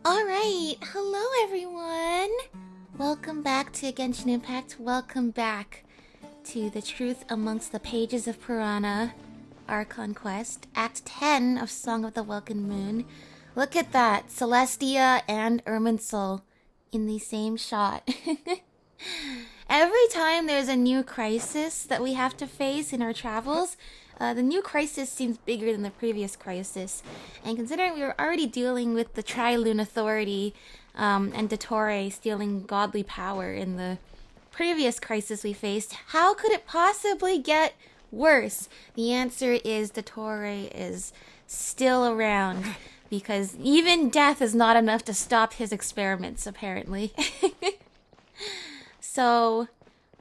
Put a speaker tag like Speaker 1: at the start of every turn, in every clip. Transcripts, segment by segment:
Speaker 1: Alright, hello everyone! Welcome back to Genshin Impact. Welcome back to the Truth Amongst the Pages of Purana, Archon Quest, Act 10 of Song of the Welkin Moon. Look at that, Celestia and Irminsul in the same shot. Every time there's a new crisis that we have to face in our travels, the new crisis seems bigger than the previous crisis. And considering we were already dealing with the Trilune Authority and Dottore stealing godly power in the previous crisis we faced, how could it possibly get worse? The answer is Dottore is still around, because even death is not enough to stop his experiments, apparently. So,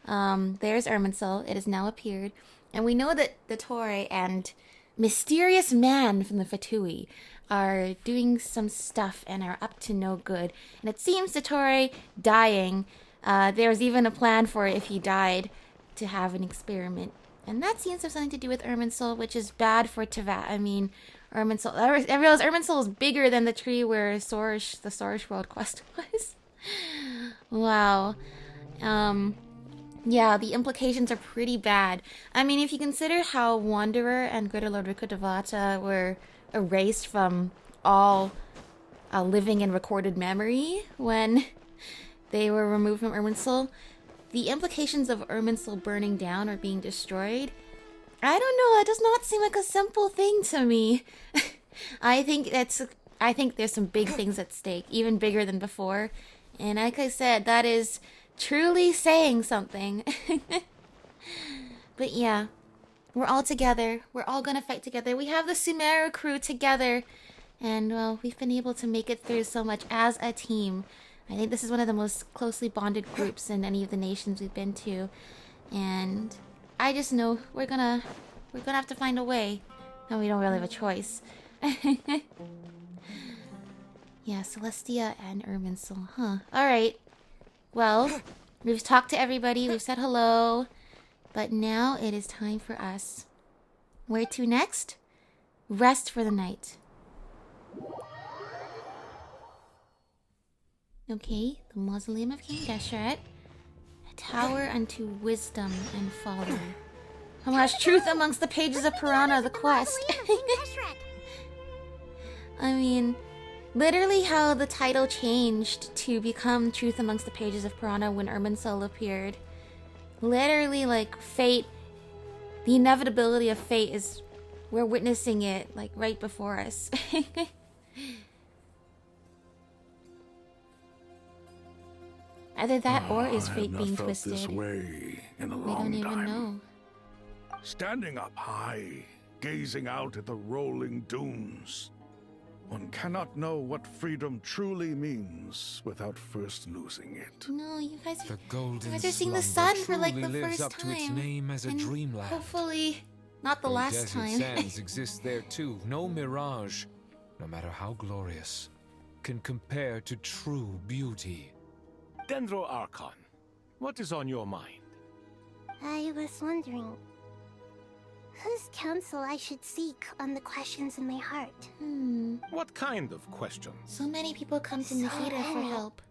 Speaker 1: there's Irminsul. It has now appeared. And we know that Dottore and mysterious man from the Fatui are doing some stuff and are up to no good. And it seems Dottore dying. There's even a plan for if he died to have an experiment. And that seems to have something to do with Irminsul, which is bad for Teyvat. I mean, Irminsul. I realize Irminsul is bigger than the tree where the Sorish World quest was. Wow. Yeah, the implications are pretty bad. I mean, if you consider how Wanderer and Greater Lord Rikudavata were erased from all living and recorded memory when they were removed from Irminsul, the implications of Irminsul burning down or being destroyed, I don't know, it does not seem like a simple thing to me. I think there's some big things at stake, even bigger than before. And like I said, that is truly saying something. But yeah, we're all together. We're all gonna fight together. We have the Sumeru crew together. And, well, we've been able to make it through so much as a team. I think this is one of the most closely bonded groups in any of the nations we've been to. And I just know we're gonna have to find a way. And we don't really have a choice. Yeah, Celestia and Irminsul, huh? Alright. Well, we've talked to everybody, we've said hello, but now it is time for us. Where to next? Rest for the night. Okay, the Mausoleum of King Geshret. A tower unto wisdom and folly. How much truth amongst the pages of Purana, the quest. I mean, literally how the title changed to become Truth Amongst the Pages of Purana when Irminsul appeared. Literally, like, fate, the inevitability of fate is, we're witnessing it, like, right before us. Either that or is fate being twisted.
Speaker 2: This way in a
Speaker 1: We
Speaker 2: long
Speaker 1: don't even
Speaker 2: time.
Speaker 1: know.
Speaker 2: Standing up high, gazing out at the rolling dunes. One cannot know what freedom truly means without first losing it.
Speaker 1: No, you guys
Speaker 3: The golden
Speaker 1: are seeing the
Speaker 3: slumber
Speaker 1: sun for like the
Speaker 3: truly lives
Speaker 1: first
Speaker 3: up
Speaker 1: time.
Speaker 3: to its name as a
Speaker 1: And
Speaker 3: dreamland.
Speaker 1: hopefully not the
Speaker 3: Though
Speaker 1: last
Speaker 3: desert
Speaker 1: time.
Speaker 3: sands exist there too. No mirage, no matter how glorious, can compare to true beauty.
Speaker 4: Dendro Archon, what is on your mind?
Speaker 5: I was wondering whose counsel I should seek on the questions in my heart.
Speaker 4: What kind of questions?
Speaker 1: So many people come to
Speaker 5: So
Speaker 1: Nahida for
Speaker 5: many.
Speaker 1: help.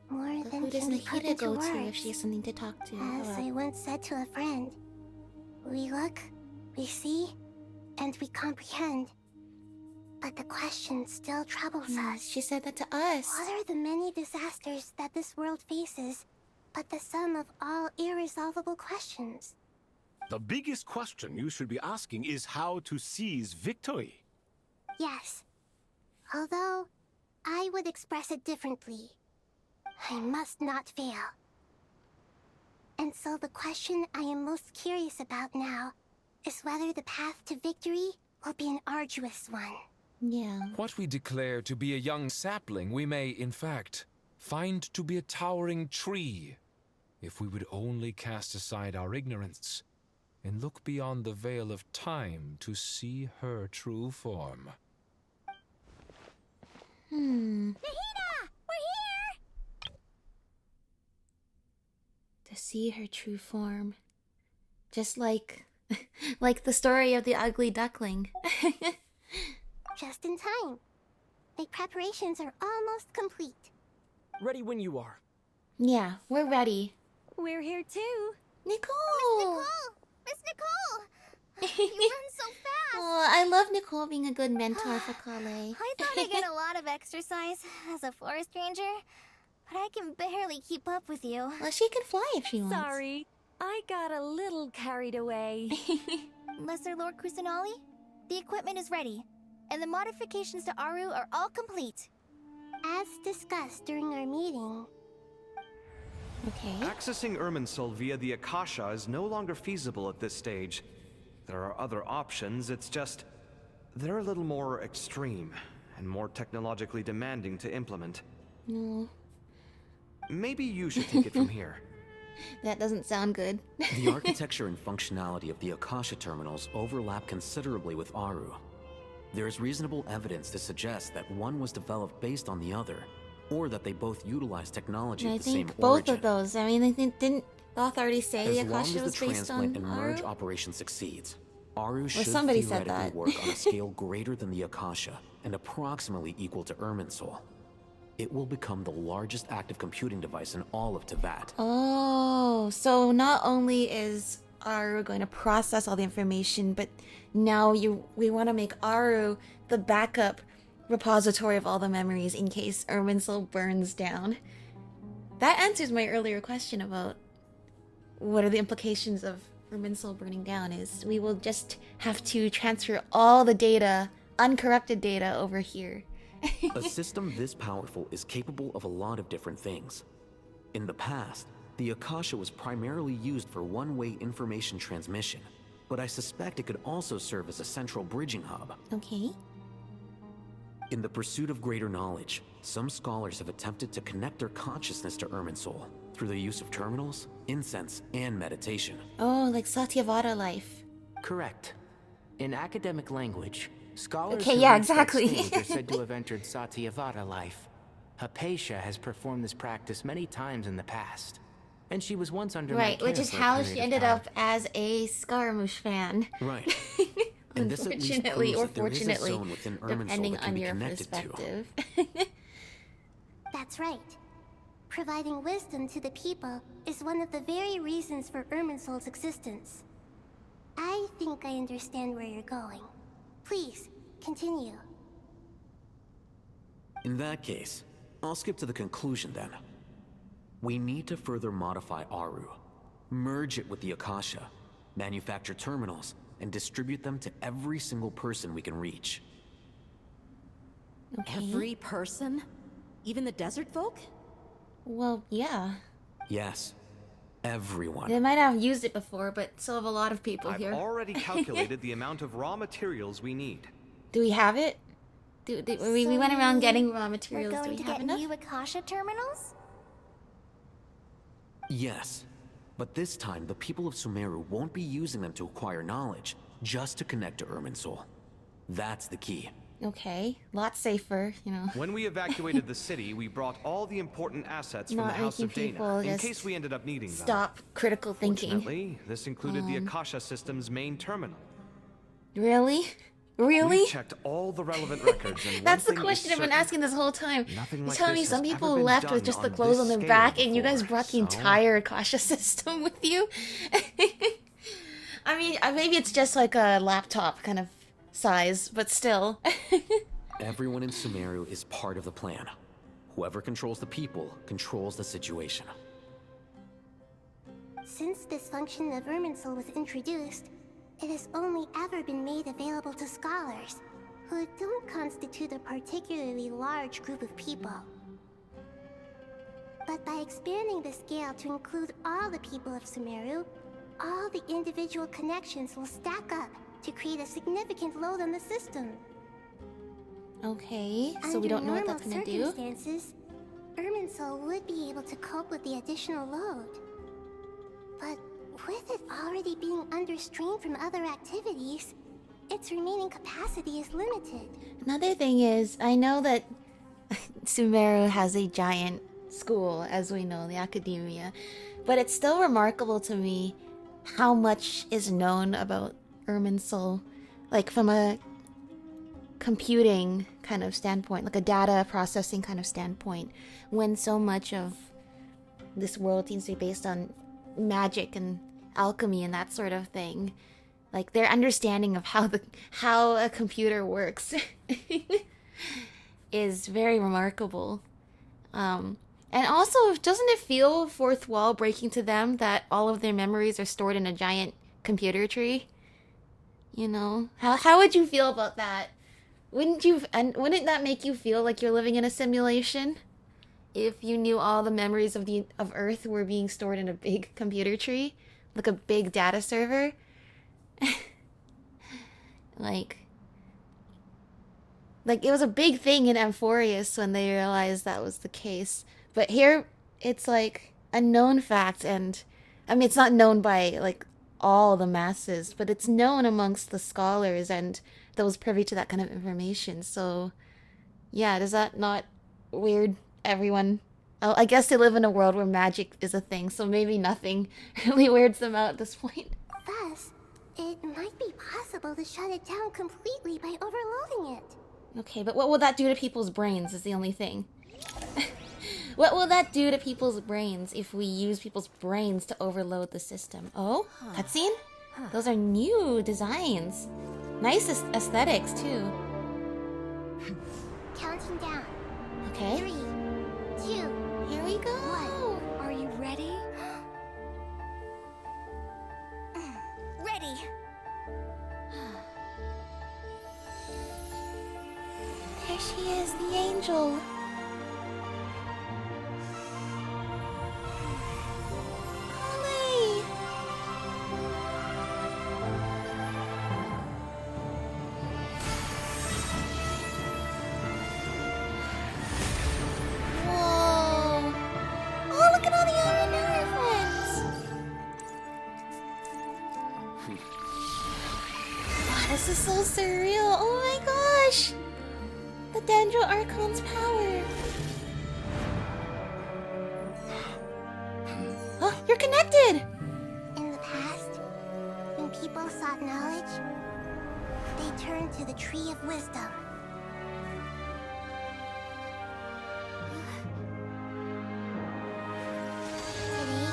Speaker 5: More
Speaker 1: But
Speaker 5: than
Speaker 1: who does
Speaker 5: can be put
Speaker 1: Nahida
Speaker 5: into
Speaker 1: go to if
Speaker 5: words.
Speaker 1: she has something to talk to?
Speaker 5: As I once said to a friend, we look, we see, and we comprehend. But the question still troubles us.
Speaker 1: She said that to us.
Speaker 5: What are the many disasters that this world faces, but the sum of all irresolvable questions?
Speaker 4: The biggest question you should be asking is how to seize victory.
Speaker 5: Yes. Although, I would express it differently. I must not fail. And so the question I am most curious about now is whether the path to victory will be an arduous one.
Speaker 1: Yeah.
Speaker 3: What we declare to be a young sapling, we may, in fact, find to be a towering tree. If we would only cast aside our ignorance and look beyond the veil of time to see her true form.
Speaker 5: Nahida! We're here!
Speaker 1: To see her true form. Just like like the story of the ugly duckling.
Speaker 5: Just in time. The preparations are almost complete.
Speaker 6: Ready when you are.
Speaker 1: Yeah, we're ready.
Speaker 7: We're here too.
Speaker 1: Nicole!
Speaker 5: Miss Nicole! You run so fast!
Speaker 1: Oh, I love Nicole being a good mentor for Kale.
Speaker 5: I thought I'd get a lot of exercise as a forest ranger, but I can barely keep up with you.
Speaker 1: Well, she can fly if she wants.
Speaker 7: Sorry, I got a little carried away.
Speaker 5: Lesser Lord Kusanali, the equipment is ready, and the modifications to Aru are all complete. As discussed during our meeting.
Speaker 1: Okay.
Speaker 8: Accessing Irminsul via the Akasha is no longer feasible at this stage. There are other options, it's just... they're a little more extreme, and more technologically demanding to implement.
Speaker 1: No,
Speaker 8: Maybe you should take it from here.
Speaker 1: that doesn't sound good.
Speaker 9: The architecture and functionality of the Akasha terminals overlap considerably with Aru. There is reasonable evidence to suggest that one was developed based on the other, or that they both utilize technology
Speaker 1: I
Speaker 9: of the same
Speaker 1: think both
Speaker 9: origin.
Speaker 1: of those. I mean, I think, didn't Thoth already say the
Speaker 9: As long
Speaker 1: Akasha
Speaker 9: as
Speaker 1: was
Speaker 9: the
Speaker 1: based on
Speaker 9: transplant and merge
Speaker 1: Aru?
Speaker 9: operation succeeds, Aru should
Speaker 1: somebody said
Speaker 9: theoretically
Speaker 1: that.
Speaker 9: work on a scale greater than the Akasha and approximately equal to Irminsul. It will become the largest active computing device in all of Teyvat.
Speaker 1: Oh, so not only is Aru going to process all the information, but now we want to make Aru the backup repository of all the memories in case Irminsul burns down. That answers my earlier question about what are the implications of Irminsul burning down. Is we will just have to transfer all the data, uncorrupted data, over here.
Speaker 9: A system this powerful is capable of a lot of different things. In the past, the Akasha was primarily used for one-way information transmission, but I suspect it could also serve as a central bridging hub.
Speaker 1: Okay.
Speaker 9: In the pursuit of greater knowledge, some scholars have attempted to connect their consciousness to Irminsul through the use of terminals, incense, and meditation.
Speaker 1: Oh, like Satyavada life.
Speaker 6: Correct. In academic language, scholars
Speaker 1: Okay,
Speaker 6: who
Speaker 1: yeah,
Speaker 6: reach that
Speaker 1: exactly.
Speaker 6: stage are said to have entered Satyavada life. Hypatia has performed this practice many times in the past, and she was once under my
Speaker 1: Right, which
Speaker 6: care
Speaker 1: is
Speaker 6: for a
Speaker 1: how
Speaker 6: period
Speaker 1: she
Speaker 6: of
Speaker 1: ended
Speaker 6: time.
Speaker 1: up as a Scaramouche fan.
Speaker 9: Right. And this at least
Speaker 1: Unfortunately,
Speaker 9: proves
Speaker 1: or
Speaker 9: that there is a
Speaker 1: fortunately,
Speaker 9: zone within Irminsul
Speaker 1: depending
Speaker 9: that can
Speaker 1: on
Speaker 9: be
Speaker 1: your
Speaker 9: connected to.
Speaker 1: perspective.
Speaker 5: That's right. Providing wisdom to the people is one of the very reasons for Irminsul's existence. I think I understand where you're going. Please, continue.
Speaker 9: In that case, I'll skip to the conclusion then. We need to further modify Aru, merge it with the Akasha, manufacture terminals, and distribute them to every single person we can reach.
Speaker 1: Okay.
Speaker 7: Every person? Even the desert folk?
Speaker 1: Well, yeah.
Speaker 9: Yes, everyone.
Speaker 1: They might have used it before, but so have a lot of people
Speaker 8: I've
Speaker 1: here.
Speaker 8: already calculated the amount of raw materials we need.
Speaker 1: Do we have it? We went around getting raw
Speaker 5: We're
Speaker 1: materials. Do
Speaker 5: going
Speaker 1: we
Speaker 5: to
Speaker 1: have
Speaker 5: get
Speaker 1: enough?
Speaker 5: new Akasha terminals?
Speaker 9: Yes, but this time the people of Sumeru won't be using them to acquire knowledge, just to connect to Irminsul. That's the key.
Speaker 1: Okay, lot safer, you know.
Speaker 8: When we evacuated the city, we brought all the important assets from
Speaker 1: Not
Speaker 8: the House
Speaker 1: making
Speaker 8: of Dana,
Speaker 1: people
Speaker 8: in
Speaker 1: just
Speaker 8: case we ended up needing them.
Speaker 1: Stop critical thinking.
Speaker 8: Fortunately, this included the Akasha system's main terminal.
Speaker 1: Really? Really?
Speaker 8: We checked all the relevant records, and
Speaker 1: That's
Speaker 8: one
Speaker 1: the
Speaker 8: thing
Speaker 1: question
Speaker 8: is
Speaker 1: I've been
Speaker 8: certain.
Speaker 1: asking this whole time.
Speaker 8: Nothing
Speaker 1: You're
Speaker 8: like
Speaker 1: telling me
Speaker 8: this
Speaker 1: some
Speaker 8: has
Speaker 1: people
Speaker 8: ever been
Speaker 1: left with
Speaker 8: done
Speaker 1: just the
Speaker 8: on
Speaker 1: clothes
Speaker 8: this
Speaker 1: on their
Speaker 8: scale
Speaker 1: back, and you guys
Speaker 8: before,
Speaker 1: brought the
Speaker 8: so-
Speaker 1: entire Akasha system with you? I mean, maybe it's just like a laptop kind of size, but still.
Speaker 9: Everyone in Sumeru is part of the plan. Whoever controls the people controls the situation.
Speaker 5: Since this function of Irminsul was introduced, it has only ever been made available to scholars, who don't constitute a particularly large group of people. But by expanding the scale to include all the people of Sumeru, all the individual connections will stack up to create a significant load on the system.
Speaker 1: Okay, so we don't know what that's
Speaker 5: Under
Speaker 1: gonna do.
Speaker 5: normal circumstances, Irminsul would be able to cope with the additional load. But with it already being under strain from other activities, its remaining capacity is limited.
Speaker 1: Another thing is, I know that Sumeru has a giant school, as we know, the academia, but it's still remarkable to me how much is known about Irminsul, like from a computing kind of standpoint, like a data processing kind of standpoint, when so much of this world seems to be based on magic and alchemy and that sort of thing. Like their understanding of how a computer works is very remarkable. And also, doesn't it feel fourth wall breaking to them that all of their memories are stored in a giant computer tree? You know, how would you feel about that? Wouldn't that make you feel like you're living in a simulation? If you knew all the memories of Earth were being stored in a big computer tree, like a big data server. like it was a big thing in Amphorius when they realized that was the case. But here, it's like a known fact, and I mean, it's not known by like all the masses, but it's known amongst the scholars and those privy to that kind of information. So, yeah, does that not weird everyone? Oh, I guess they live in a world where magic is a thing, so maybe nothing really weirds them out at this point.
Speaker 5: Thus, it might be possible to shut it down completely by overloading it.
Speaker 1: Okay, but what will that do to people's brains is the only thing. What will that do to people's brains if we use people's brains to overload the system? Oh, cutscene? Those are new designs. Nice aesthetics, too.
Speaker 5: Counting down.
Speaker 1: Okay.
Speaker 5: 3, 2,
Speaker 1: here we go.
Speaker 5: 1.
Speaker 7: Are you ready?
Speaker 5: Ready.
Speaker 1: There she is, the angel. Holly! Whoa! Oh, look at all the other new friends! Wow, this is so surreal. Oh my gosh! The Dendro Archon's power. Oh, you're connected!
Speaker 5: In the past, when people sought knowledge, they turned to the Tree of Wisdom. Today,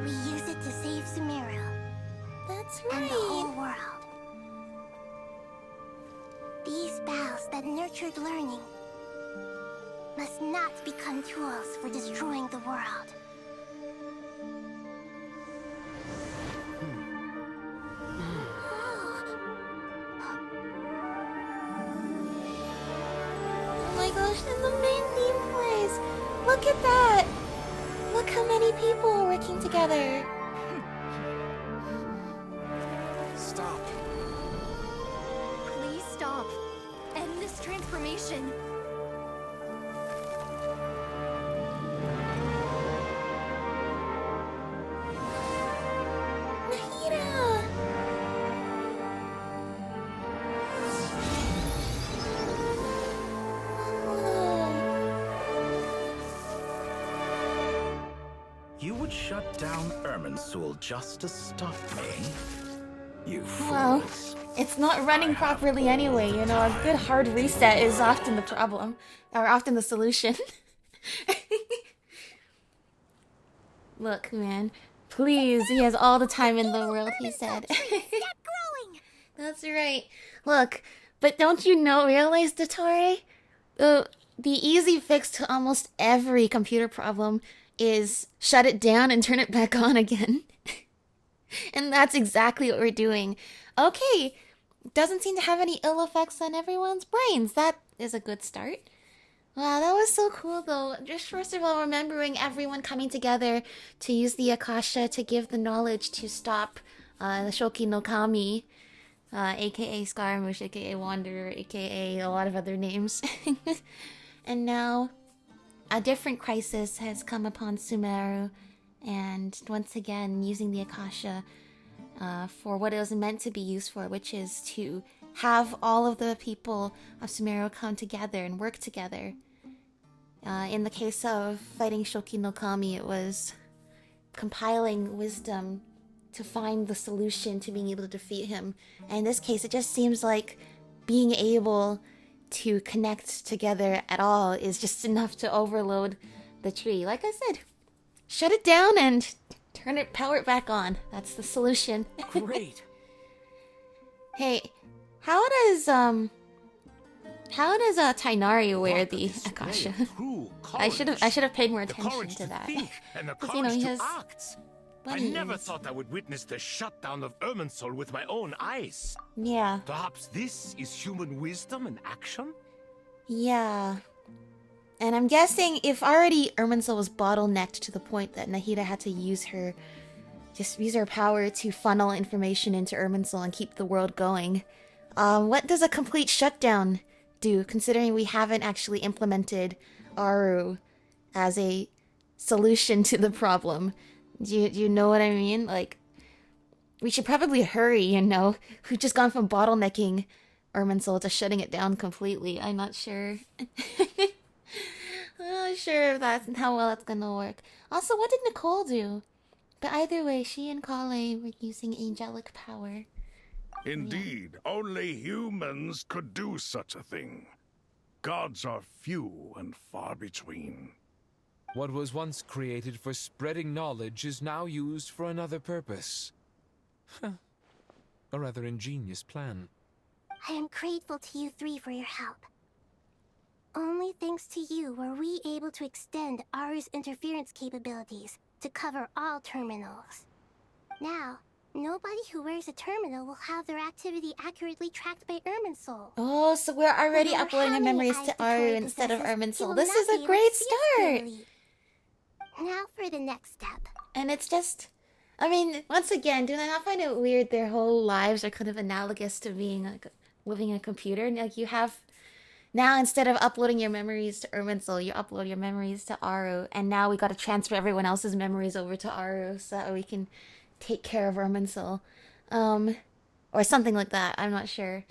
Speaker 5: we use it to save Sumeru
Speaker 1: That's
Speaker 5: and the whole
Speaker 1: right.
Speaker 5: world. These boughs that nurtured learning must not become tools for destroying the world.
Speaker 1: Oh my gosh, and the main theme plays. Look at that. Look how many people are working together.
Speaker 4: Stop.
Speaker 7: Please stop. End this transformation.
Speaker 1: Nahida!
Speaker 10: You would shut down Irminsul just to stop me? You
Speaker 1: Well,
Speaker 10: fools.
Speaker 1: it's not running properly anyway, you know, a good hard reset is often the problem, or often the solution. Look, man, please, he has all the time in the world, he said.
Speaker 5: Stop growing!
Speaker 1: That's right. Look, but don't you realize, Dottore? The easy fix to almost every computer problem is shut it down and turn it back on again. And that's exactly what we're doing. Okay, doesn't seem to have any ill effects on everyone's brains. That is a good start. Wow, that was so cool though. Just first of all, remembering everyone coming together to use the Akasha to give the knowledge to stop the Shoki no Kami, aka Scaramouche, aka Wanderer, aka a lot of other names. And now a different crisis has come upon Sumeru, and once again using the Akasha for what it was meant to be used for, which is to have all of the people of Sumeru come together and work together. In the case of fighting Shoki no Kami, it was compiling wisdom to find the solution to being able to defeat him. And in this case, it just seems like being able to connect together at all is just enough to overload the tree. Like I said, shut it down and power it back on. That's the solution.
Speaker 6: Great.
Speaker 1: Hey, how does Tainari wear the Akasha? I should have paid more attention to that.
Speaker 4: And the
Speaker 1: 'Cause, you know, he
Speaker 4: courage to
Speaker 1: has
Speaker 4: act. I
Speaker 1: bunnies.
Speaker 4: never thought I would witness the shutdown of Irminsul with my own eyes.
Speaker 1: Yeah.
Speaker 4: Perhaps this is human wisdom in action?
Speaker 1: Yeah. And I'm guessing if already Irminsul was bottlenecked to the point that Nahida had to use her power to funnel information into Irminsul and keep the world going. What does a complete shutdown do, considering we haven't actually implemented Aru as a solution to the problem? Do you know what I mean? Like, we should probably hurry, you know? We've just gone from bottlenecking Irminsul to shutting it down completely. I'm not sure. I'm not sure if that's how well that's gonna work. Also, what did Nicole do? But either way, she and Kale were using angelic power.
Speaker 2: Indeed, only humans could do such a thing. Gods are few and far between.
Speaker 3: What was once created for spreading knowledge is now used for another purpose. A rather ingenious plan.
Speaker 5: I am grateful to you three for your help. Only thanks to you were we able to extend Aru's interference capabilities to cover all terminals. Now, nobody who wears a terminal will have their activity accurately tracked by Irminsul.
Speaker 1: Oh, so we're already uploading our memories to Aru instead of Irminsul. This is a great start!
Speaker 5: Now for the next step.
Speaker 1: And it's just... I mean, once again, do I not find it weird their whole lives are kind of analogous to being like living in a computer? Like, you have... Now, instead of uploading your memories to Irminsul, you upload your memories to Aru, and now we gotta transfer everyone else's memories over to Aru so that we can take care of Irminsul. Or something like that, I'm not sure.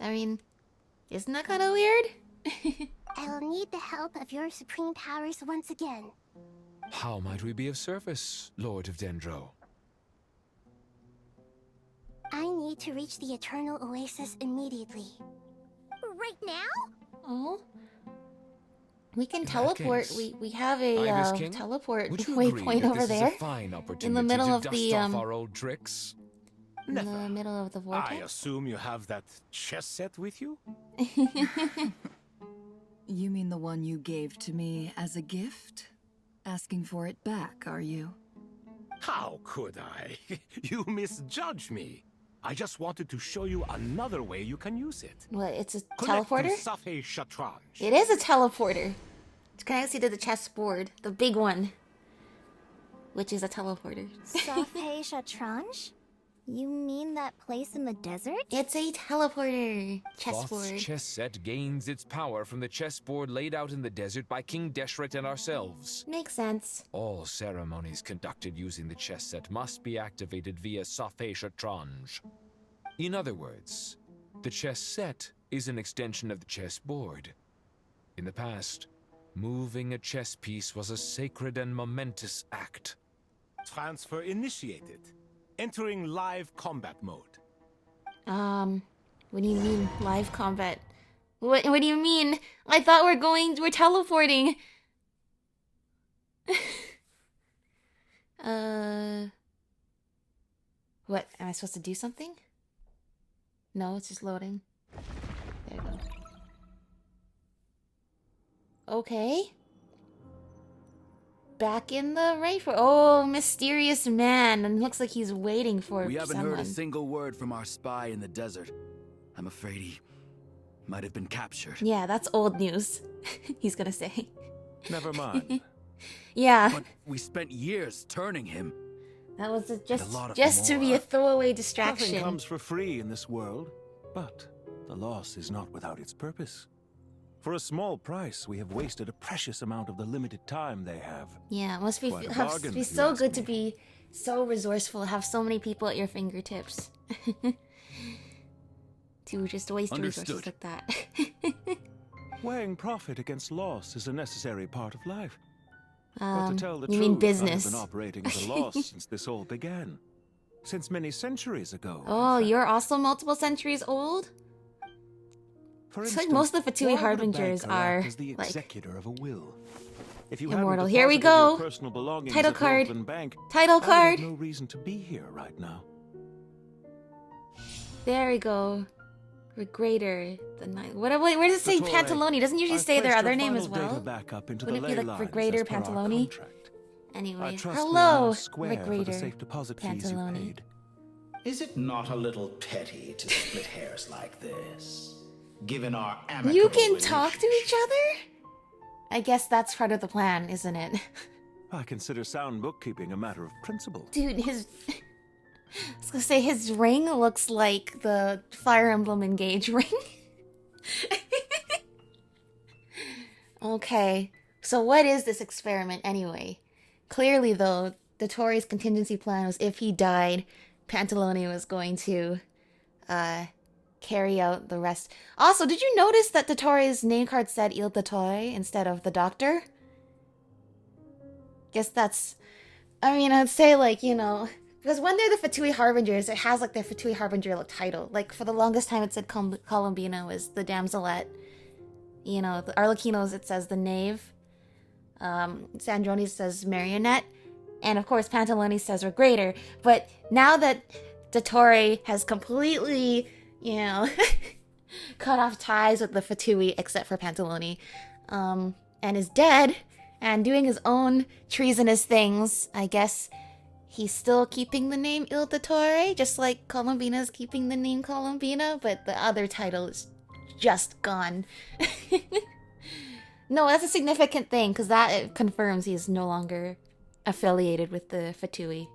Speaker 1: I mean, isn't that kind of weird?
Speaker 5: I will need the help of your supreme powers once again.
Speaker 3: How might we be of service, Lord of Dendro?
Speaker 5: I need to reach the Eternal Oasis immediately.
Speaker 7: Right now?
Speaker 1: Oh. We can teleport.
Speaker 3: Case,
Speaker 1: We have a
Speaker 3: Ibis King,
Speaker 1: teleport
Speaker 3: would you agree
Speaker 1: waypoint
Speaker 3: that
Speaker 1: over
Speaker 3: this
Speaker 1: there.
Speaker 3: Is a fine opportunity
Speaker 1: in the middle
Speaker 3: to
Speaker 1: of
Speaker 3: dust
Speaker 1: the
Speaker 3: off our old tricks?
Speaker 1: in the middle of the vortex.
Speaker 4: I assume you have that chess set with you?
Speaker 11: You mean the one you gave to me as a gift? Asking for it back, are you?
Speaker 4: How could I? You misjudge me. I just wanted to show you another way you can use it.
Speaker 1: What, it's a
Speaker 4: Connect to
Speaker 1: teleporter?
Speaker 4: Safei Shatranj.
Speaker 1: It is a teleporter. It's connected to the chessboard, the big one, which is a teleporter.
Speaker 7: Safei Shatranj? You mean that place in the desert?
Speaker 1: It's a teleporter chessboard.
Speaker 3: Thoth's chess set gains its power from the chessboard laid out in the desert by King Deshret and ourselves.
Speaker 1: Makes sense.
Speaker 3: All ceremonies conducted using the chess set must be activated via Safei Shatranj. In other words, the chess set is an extension of the chessboard. In the past, moving a chess piece was a sacred and momentous act.
Speaker 4: Transfer initiated. Entering live combat mode.
Speaker 1: What do you mean live combat? What do you mean? I thought we're teleporting. What? Am I supposed to do something? No, it's just loading. There you go. Okay. Back in the raid for mysterious man, and looks like he's waiting for
Speaker 12: We haven't
Speaker 1: someone.
Speaker 12: heard a single word from our spy in the desert. I'm afraid he might have been captured.
Speaker 1: Yeah, that's old news. He's gonna say.
Speaker 12: Never mind.
Speaker 1: Yeah.
Speaker 12: But we spent years turning him.
Speaker 1: That was
Speaker 12: a lot of
Speaker 1: just to be a throwaway distraction.
Speaker 13: Nothing comes for free in this world, but the loss is not without its purpose. For a small price, we have wasted a precious amount of the limited time they have.
Speaker 1: Yeah, it must be
Speaker 13: Quite a bargain, if you
Speaker 1: so
Speaker 13: ask
Speaker 1: good to
Speaker 13: me.
Speaker 1: be so resourceful, have so many people at your fingertips. To just waste resources
Speaker 13: Understood.
Speaker 1: like that.
Speaker 13: Weighing profit against loss is a necessary part of life. But to tell the
Speaker 1: you
Speaker 13: truth,
Speaker 1: mean
Speaker 13: I
Speaker 1: business.
Speaker 13: have been operating at a loss since this all began. Since many centuries ago.
Speaker 1: Oh, you're also multiple centuries old?
Speaker 13: For
Speaker 1: It's
Speaker 13: instance,
Speaker 1: like most of the Fatui
Speaker 13: why would a
Speaker 1: Harbingers
Speaker 13: banker
Speaker 1: are
Speaker 13: act as the
Speaker 1: like
Speaker 13: executor of a will? If you
Speaker 1: immortal.
Speaker 13: hadn't
Speaker 1: Here we
Speaker 13: deposited your
Speaker 1: go.
Speaker 13: personal belongings
Speaker 1: Title
Speaker 13: at
Speaker 1: card.
Speaker 13: Northland Bank,
Speaker 1: Title
Speaker 13: I would
Speaker 1: card.
Speaker 13: have no reason to be here right now.
Speaker 1: There we go. Regrader. The night. Where does it say
Speaker 13: Dottore,
Speaker 1: Pantalone? Doesn't usually
Speaker 13: I've
Speaker 1: say their
Speaker 13: placed
Speaker 1: other
Speaker 13: your
Speaker 1: name as
Speaker 13: final data
Speaker 1: well.
Speaker 13: back up into
Speaker 1: Wouldn't
Speaker 13: the
Speaker 1: it be
Speaker 13: ley
Speaker 1: like
Speaker 13: lines
Speaker 1: Regrader
Speaker 13: as per our
Speaker 1: Pantalone?
Speaker 13: contract.
Speaker 1: Anyway,
Speaker 13: I trust we are
Speaker 1: hello,
Speaker 13: now square for the
Speaker 1: Regrader
Speaker 13: safe deposit fees you
Speaker 1: Pantalone.
Speaker 13: paid.
Speaker 10: Is it not a little petty to split hairs like this? Given our amicable
Speaker 1: You can talk to each other? I guess that's part of the plan, isn't it?
Speaker 13: I consider sound bookkeeping a matter of principle.
Speaker 1: Dude, his... I was gonna say, his ring looks like the Fire Emblem Engage ring. Okay, so what is this experiment anyway? Clearly, though, Dottore's contingency plan was if he died, Pantalone was going to carry out the rest. Also, did you notice that Dottore's name card said Il Dottore instead of the Doctor? Guess that's... I mean, I'd say, like, you know... Because when they're the Fatui Harbingers, it has, like, their Fatui Harbinger title. Like, for the longest time, it said Columbina was the Damselette. You know, the Arlequinos, it says the Knave. Sandroni says Marionette. And, of course, Pantalone says Regrader. But now that Dottore has completely, you know, cut off ties with the Fatui, except for Pantalone, and is dead, and doing his own treasonous things, I guess he's still keeping the name Il Dottore, just like Columbina's keeping the name Columbina, but the other title is just gone. No, that's a significant thing, because that confirms he's no longer affiliated with the Fatui.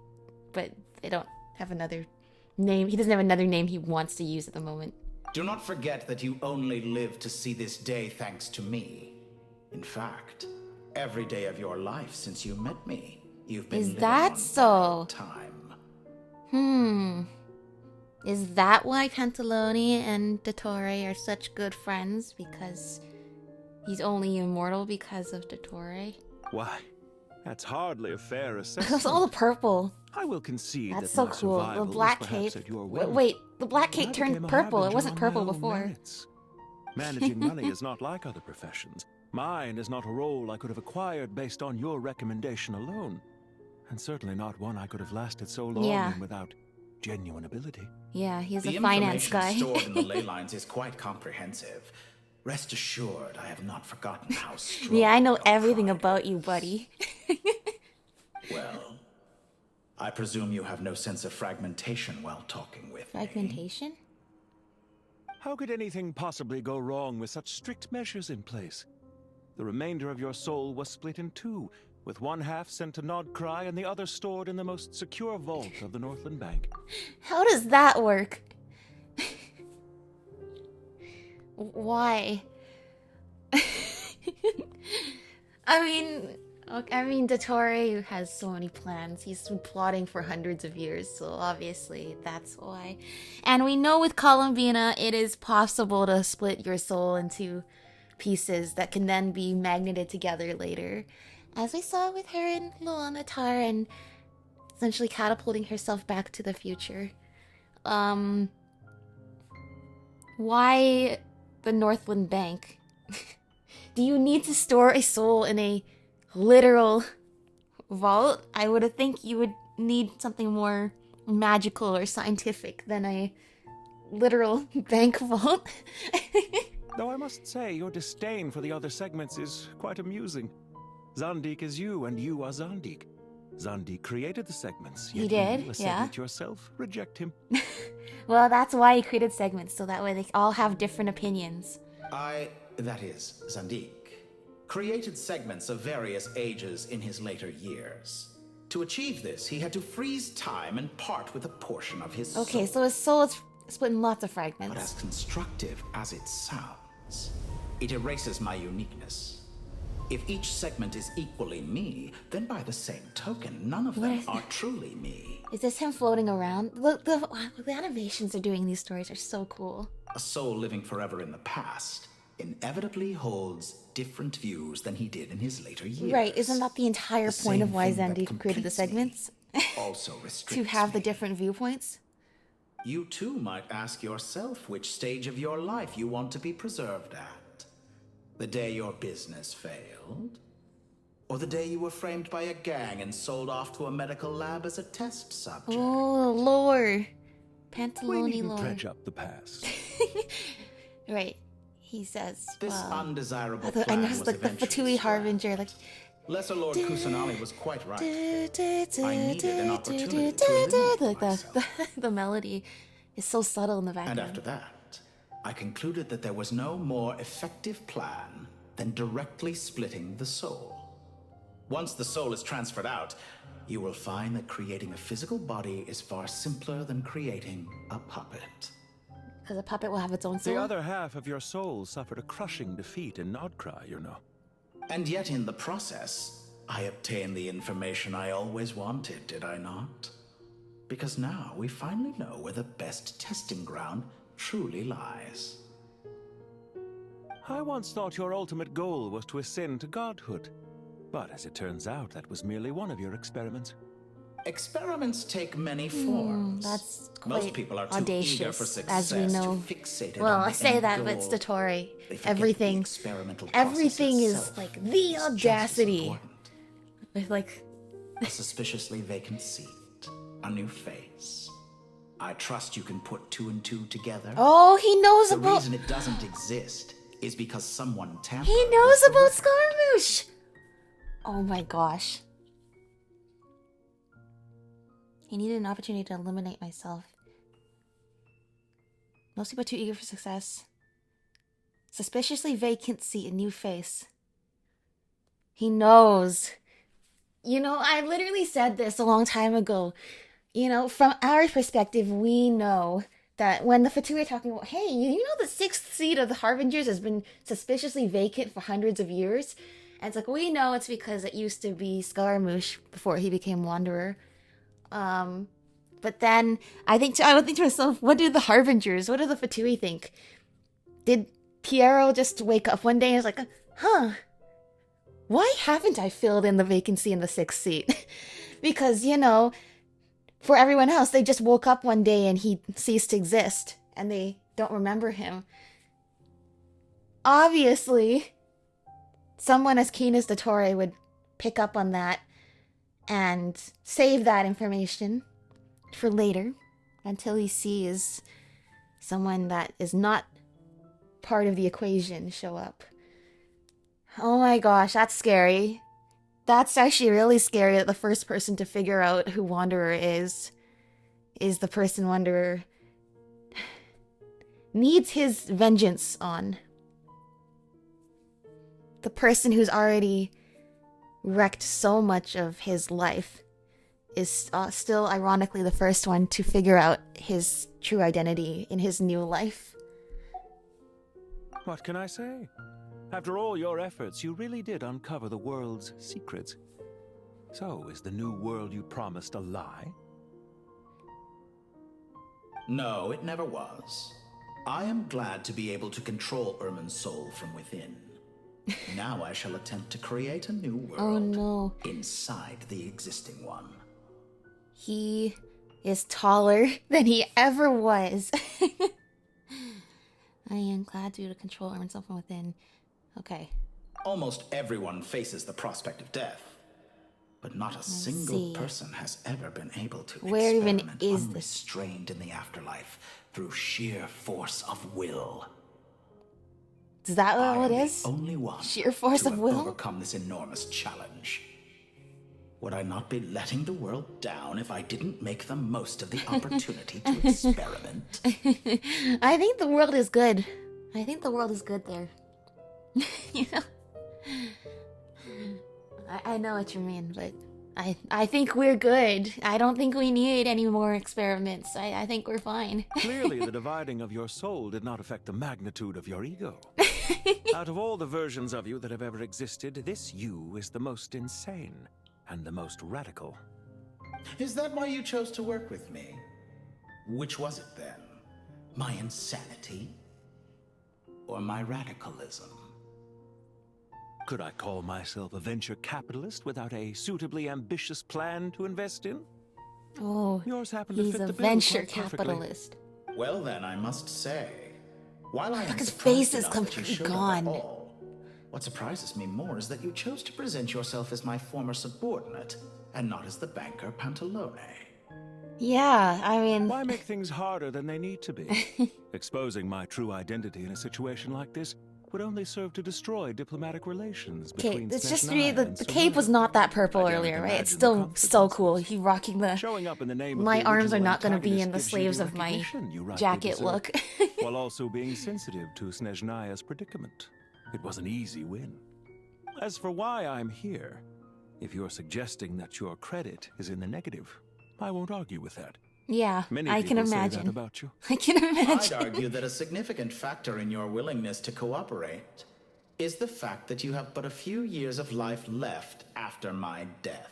Speaker 1: But they don't have another name. He doesn't have another name he wants to use at the moment.
Speaker 10: Do not forget that you only live to see this day thanks to me. In fact, every day of your life since you met me, you've been
Speaker 1: Is that so?
Speaker 10: Time.
Speaker 1: Is that why Pantalone and Dottore are such good friends? Because he's only immortal because of Dottore?
Speaker 13: Why, that's hardly a fair assessment.
Speaker 1: That's all the purple.
Speaker 13: I will concede
Speaker 1: That's
Speaker 13: that
Speaker 1: so
Speaker 13: my
Speaker 1: cool. The
Speaker 13: survival
Speaker 1: black
Speaker 13: was perhaps
Speaker 1: cape.
Speaker 13: at your whim.
Speaker 1: Wait, the black
Speaker 13: But I
Speaker 1: cape turned
Speaker 13: became a
Speaker 1: purple. It
Speaker 13: harbinger
Speaker 1: wasn't
Speaker 13: on my
Speaker 1: purple
Speaker 13: own
Speaker 1: before.
Speaker 13: merits. Managing money is not like other professions. Mine is not a role I could have acquired based on your recommendation alone. And certainly not one I could have lasted so long
Speaker 1: Yeah.
Speaker 13: in without genuine ability.
Speaker 1: Yeah, he's
Speaker 10: The
Speaker 1: a finance
Speaker 10: information
Speaker 1: guy.
Speaker 10: stored in the ley lines is quite comprehensive. Rest assured, I have not forgotten how strong.
Speaker 1: Yeah, I know everything about you, buddy.
Speaker 10: Well, I presume you have no sense of fragmentation while talking with me.
Speaker 1: Fragmentation?
Speaker 13: How could anything possibly go wrong with such strict measures in place? The remainder of your soul was split in two, with one half sent to Nodcry and the other stored in the most secure vault of the Northland Bank.
Speaker 1: How does that work? Why? I mean, Dottore has so many plans. He's been plotting for hundreds of years, so obviously that's why. And we know with Columbina, it is possible to split your soul into pieces that can then be magneted together later. As we saw with her and Luanatar, and essentially catapulting herself back to the future. Why the Northland Bank? Do you need to store a soul in a literal vault? I would think you would need something more magical or scientific than a literal bank vault.
Speaker 13: Though I must say, your disdain for the other segments is quite amusing. Zandik is you, and you are Zandik. Zandik created the segments.
Speaker 1: He
Speaker 13: Yet
Speaker 1: did,
Speaker 13: you, a
Speaker 1: yeah.
Speaker 13: segment yourself, reject him.
Speaker 1: Well, that's why he created segments, so that way they all have different opinions.
Speaker 10: That is, Zandik, created segments of various ages in his later years. To achieve this, he had to freeze time and part with a portion of his
Speaker 1: Okay,
Speaker 10: soul.
Speaker 1: so his soul is split in lots of
Speaker 10: But
Speaker 1: fragments.
Speaker 10: as constructive as it sounds, it erases my uniqueness. If each segment is equally me, then by the same token, none of them are truly me.
Speaker 1: Is this him floating around? Look, the animations they're doing in these stories are so cool.
Speaker 10: A soul living forever in the past inevitably holds different views than he did in his later years.
Speaker 1: Right, isn't that the entire
Speaker 10: The
Speaker 1: point of
Speaker 10: same
Speaker 1: why
Speaker 10: thing that
Speaker 1: Zandik created the
Speaker 10: completes me
Speaker 1: segments?
Speaker 10: also
Speaker 1: To
Speaker 10: restricts
Speaker 1: have the
Speaker 10: me.
Speaker 1: different viewpoints?
Speaker 10: You too might ask yourself which stage of your life you want to be preserved at. The day your business failed? Or the day you were framed by a gang and sold off to a medical lab as a test subject?
Speaker 1: Oh, lore. Pantalone
Speaker 13: We needn't
Speaker 1: lore.
Speaker 13: dredge up the past.
Speaker 1: Right. He says,
Speaker 10: This
Speaker 1: well,
Speaker 10: undesirable
Speaker 1: I
Speaker 10: plan
Speaker 1: noticed
Speaker 10: was
Speaker 1: like the
Speaker 10: eventually
Speaker 1: Fatui Harbinger, like
Speaker 10: Lesser Lord Kusanali was quite right. I needed an opportunity to eliminate myself.
Speaker 1: the melody is so subtle in the
Speaker 10: And
Speaker 1: background.
Speaker 10: after that, I concluded that there was no more effective plan than directly splitting the soul. Once the soul is transferred out, you will find that creating a physical body is far simpler than creating a puppet.
Speaker 1: Because a puppet will have its own soul.
Speaker 13: The other half of your soul suffered a crushing defeat in Nodcry, you know.
Speaker 10: And yet in the process, I obtained the information I always wanted, did I not? Because now we finally know where the best testing ground truly lies.
Speaker 13: I once thought your ultimate goal was to ascend to godhood. But as it turns out, that was merely one of your experiments.
Speaker 10: Experiments take many forms.
Speaker 1: That's
Speaker 10: Most
Speaker 1: quite
Speaker 10: people are too
Speaker 1: audacious,
Speaker 10: eager for
Speaker 1: as we
Speaker 10: success
Speaker 1: know.
Speaker 10: to fixate it
Speaker 1: Well,
Speaker 10: on
Speaker 1: I
Speaker 10: the
Speaker 1: say
Speaker 10: end
Speaker 1: that, but it's
Speaker 10: goal.
Speaker 1: Dottore.
Speaker 10: They forget
Speaker 1: Everything,
Speaker 10: the experimental
Speaker 1: everything
Speaker 10: process
Speaker 1: is
Speaker 10: itself
Speaker 1: like the
Speaker 10: is just as
Speaker 1: audacity.
Speaker 10: important.
Speaker 1: With like
Speaker 10: A suspiciously vacant seat, a new face. I trust you can put two and two together.
Speaker 1: Oh, he knows
Speaker 10: The
Speaker 1: about.
Speaker 10: reason it doesn't exist is because someone tampered.
Speaker 1: He knows about Scaramouche. Oh my gosh. He needed an opportunity to eliminate myself. Most people are too eager for success. Suspiciously vacant seat, a new face. He knows. You know, I literally said this a long time ago. You know, from our perspective, we know that when the Fatui are talking about, hey, you know the sixth seat of the Harbingers has been suspiciously vacant for hundreds of years? And it's like, we know it's because it used to be Scaramouche before he became Wanderer. But then I would think to myself, what do the Harbingers, what do the Fatui think? Did Piero just wake up one day and was like, huh, why haven't I filled in the vacancy in the sixth seat? Because, you know, for everyone else, they just woke up one day and he ceased to exist and they don't remember him. Obviously, someone as keen as Dottore would pick up on that and save that information for later until he sees someone that is not part of the equation show up. Oh my gosh, that's scary. That's actually really scary that the first person to figure out who Wanderer is the person Wanderer needs his vengeance on. The person who's already wrecked so much of his life is still ironically the first one to figure out his true identity in his new life.
Speaker 13: What can I say? After all your efforts, you really did uncover the world's secrets. So, is the new world you promised a lie?
Speaker 10: No, it never was. I am glad to be able to control Ermin's soul from within. Now I shall attempt to create a new world.
Speaker 1: Oh no.
Speaker 10: Inside the existing one.
Speaker 1: He is taller than he ever was. I am glad to control himself from within. Okay.
Speaker 10: Almost everyone faces the prospect of death. But not a single person has ever been able to
Speaker 1: Where even
Speaker 10: experiment
Speaker 1: is this?
Speaker 10: unrestrained in the afterlife through sheer force of will.
Speaker 1: Is that what it
Speaker 10: I am
Speaker 1: is?
Speaker 10: the only one
Speaker 1: Sheer force
Speaker 10: to
Speaker 1: of
Speaker 10: have
Speaker 1: will?
Speaker 10: overcome this enormous challenge. Would I not be letting the world down if I didn't make the most of the opportunity to experiment?
Speaker 1: I think the world is good. I think the world is good there. You know? I know what you mean, but I think we're good. I don't think we need any more experiments. I think we're fine.
Speaker 13: Clearly, the dividing of your soul did not affect the magnitude of your ego. Out of all the versions of you that have ever existed, this you is the most insane and the most radical.
Speaker 10: Is that why you chose to work with me? Which was it then? My insanity? Or my radicalism?
Speaker 13: Could I call myself a venture capitalist without a suitably ambitious plan to invest in?
Speaker 1: Oh,
Speaker 13: Yours happen to
Speaker 1: he's
Speaker 13: fit
Speaker 1: a
Speaker 13: the bill
Speaker 1: venture
Speaker 13: quite perfectly.
Speaker 1: capitalist.
Speaker 10: Well then, I must say, while I am
Speaker 1: Look, his
Speaker 10: surprised
Speaker 1: face is
Speaker 10: enough that you
Speaker 1: completely
Speaker 10: showed up at
Speaker 1: gone.
Speaker 10: all, what surprises me more is that you chose to present yourself as my former subordinate, and not as the banker Pantalone.
Speaker 1: Yeah, I mean...
Speaker 13: Why make things harder than they need to be? Exposing my true identity in a situation like this would only serve to destroy diplomatic relations
Speaker 1: Okay,
Speaker 13: between
Speaker 1: it's just
Speaker 13: Snezhnaya
Speaker 1: me.
Speaker 13: and
Speaker 1: The cape was not that purple earlier, right? It's still so cool. He rocking the...
Speaker 13: Showing up in the name of
Speaker 1: My
Speaker 13: the
Speaker 1: arms are
Speaker 13: original
Speaker 1: not going to be in the
Speaker 13: antagonist gives you
Speaker 1: sleeves
Speaker 13: the
Speaker 1: of my
Speaker 13: recognition you rightly
Speaker 1: jacket
Speaker 13: deserve,
Speaker 1: look.
Speaker 13: while also being sensitive to Snezhnaya's predicament. It was an easy win. As for why I'm here, if you're suggesting that your credit is in the negative, I won't argue with that.
Speaker 1: Yeah,
Speaker 13: Many
Speaker 1: I can
Speaker 13: people say
Speaker 1: imagine.
Speaker 13: that about you.
Speaker 1: I can imagine.
Speaker 10: I'd argue that a significant factor in your willingness to cooperate is the fact that you have but a few years of life left after my death.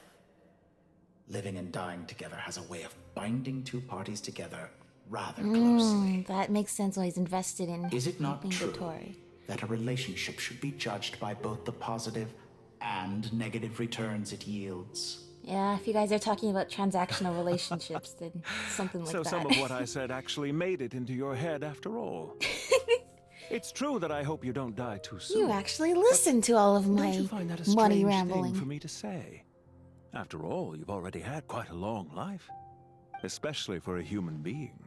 Speaker 10: Living and dying together has a way of binding two parties together rather closely.
Speaker 1: That makes sense why he's invested in
Speaker 10: Is it not
Speaker 1: helping
Speaker 10: true
Speaker 1: Dottore.
Speaker 10: that a relationship should be judged by both the positive and negative returns it yields?
Speaker 1: Yeah, if you guys are talking about transactional relationships, then something like
Speaker 13: So
Speaker 1: that.
Speaker 13: some of what I said actually made it into your head after all. It's true that I hope you don't die too soon.
Speaker 1: You actually listened to all of
Speaker 13: Don't
Speaker 1: my
Speaker 13: you find that a
Speaker 1: money
Speaker 13: strange
Speaker 1: rambling.
Speaker 13: thing for me to say? After all, you've already had quite a long life, especially for a human being.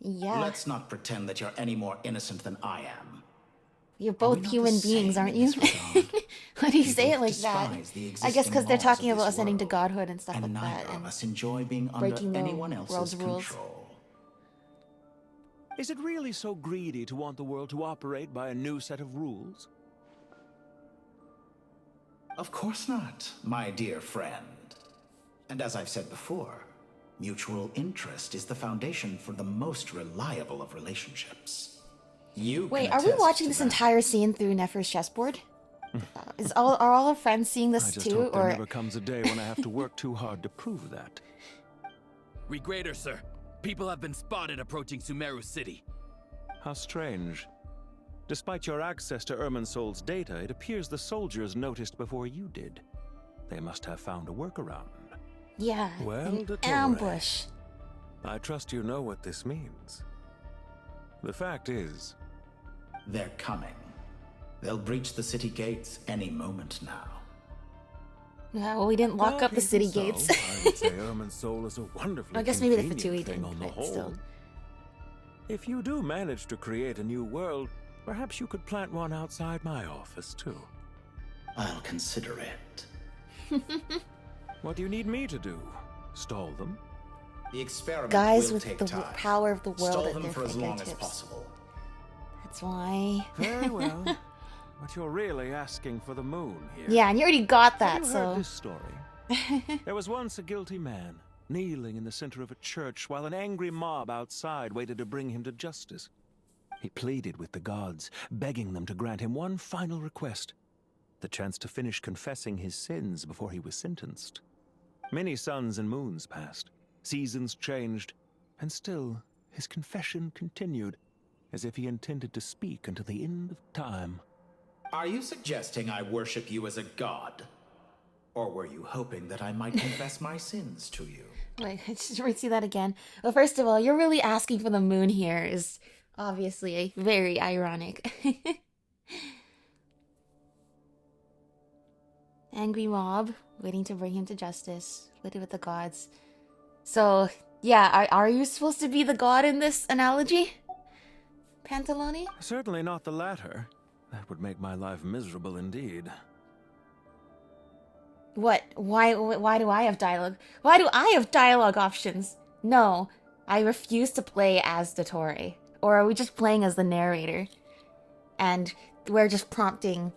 Speaker 1: Yeah,
Speaker 10: Let's not pretend that you're any more innocent than I am.
Speaker 1: you're
Speaker 10: Are
Speaker 1: both
Speaker 10: we not
Speaker 1: human
Speaker 10: the
Speaker 1: beings,
Speaker 10: same
Speaker 1: aren't
Speaker 10: in
Speaker 1: you?
Speaker 10: this regard?
Speaker 1: Why do you
Speaker 10: We
Speaker 1: say it
Speaker 10: both
Speaker 1: like that?
Speaker 10: despise the
Speaker 1: I guess
Speaker 10: existing
Speaker 1: because they're
Speaker 10: laws
Speaker 1: talking
Speaker 10: of
Speaker 1: about
Speaker 10: this
Speaker 1: ascending to
Speaker 10: world,
Speaker 1: godhood and stuff
Speaker 10: and
Speaker 1: like
Speaker 10: neither
Speaker 1: that,
Speaker 10: of
Speaker 1: and
Speaker 10: us enjoy being
Speaker 1: breaking
Speaker 10: under
Speaker 1: the
Speaker 10: anyone else's
Speaker 1: world's rules.
Speaker 10: control.
Speaker 13: Is it really so greedy to want the world to operate by a new set of rules?
Speaker 10: Of course not, my dear friend. And as I've said before, mutual interest is the foundation for the most reliable of relationships. You
Speaker 1: Wait,
Speaker 10: can
Speaker 1: are we
Speaker 10: attest
Speaker 1: watching
Speaker 10: to
Speaker 1: this
Speaker 10: that.
Speaker 1: entire scene through Nefer's chessboard? Are all our friends seeing
Speaker 13: I
Speaker 1: this
Speaker 13: just
Speaker 1: too,
Speaker 13: hope there
Speaker 1: or
Speaker 13: never comes a day when I have to work too hard to prove that.
Speaker 12: Regreater, sir. People have been spotted approaching Sumeru City.
Speaker 13: How strange. Despite your access to Irminsol's data, it appears the soldiers noticed before you did. They must have found a workaround.
Speaker 1: yeah,
Speaker 13: Well,
Speaker 1: an
Speaker 13: Dottore,
Speaker 1: ambush?
Speaker 13: I trust you know what this means. The fact is,
Speaker 10: They're coming. They'll breach the city gates any moment now.
Speaker 1: Yeah, well, we didn't lock up the city gates.
Speaker 13: I would say Irminsol is a wonderfully
Speaker 1: I guess maybe the
Speaker 13: convenient
Speaker 1: Fatui
Speaker 13: thing
Speaker 1: didn't,
Speaker 13: on the
Speaker 1: but
Speaker 13: whole.
Speaker 1: still.
Speaker 13: If you do manage to create a new world, perhaps you could plant one outside my office too.
Speaker 10: I'll consider it.
Speaker 13: What do you need me to do? Stall them?
Speaker 10: The experiment
Speaker 1: Guys
Speaker 10: will
Speaker 1: with
Speaker 10: take
Speaker 1: the
Speaker 10: time.
Speaker 1: power of the world
Speaker 10: Stall
Speaker 1: at
Speaker 10: them
Speaker 1: their
Speaker 10: for as long as
Speaker 1: fingertips.
Speaker 10: possible.
Speaker 1: That's why.
Speaker 13: Very well. But you're really asking for the moon here.
Speaker 1: Yeah, and you already got that,
Speaker 13: Have you
Speaker 1: so.
Speaker 13: heard this story? There was once a guilty man, kneeling in the center of a church while an angry mob outside waited to bring him to justice. He pleaded with the gods, begging them to grant him one final request, the chance to finish confessing his sins before he was sentenced. Many suns and moons passed, seasons changed, and still his confession continued, as if he intended to speak until the end of time.
Speaker 10: Are you suggesting I worship you as a god? Or were you hoping that I might confess my sins to you?
Speaker 1: Wait, just see that again. Well, first of all, you're really asking for the moon here is obviously very ironic. Angry mob, waiting to bring him to justice, waiting with the gods. So, yeah, are you supposed to be the god in this analogy? Pantalone?
Speaker 13: Certainly not the latter. That would make my life miserable indeed.
Speaker 1: What? Why do I have dialogue? Why do I have dialogue options? No, I refuse to play as Dottore. Or are we just playing as the narrator? And we're just prompting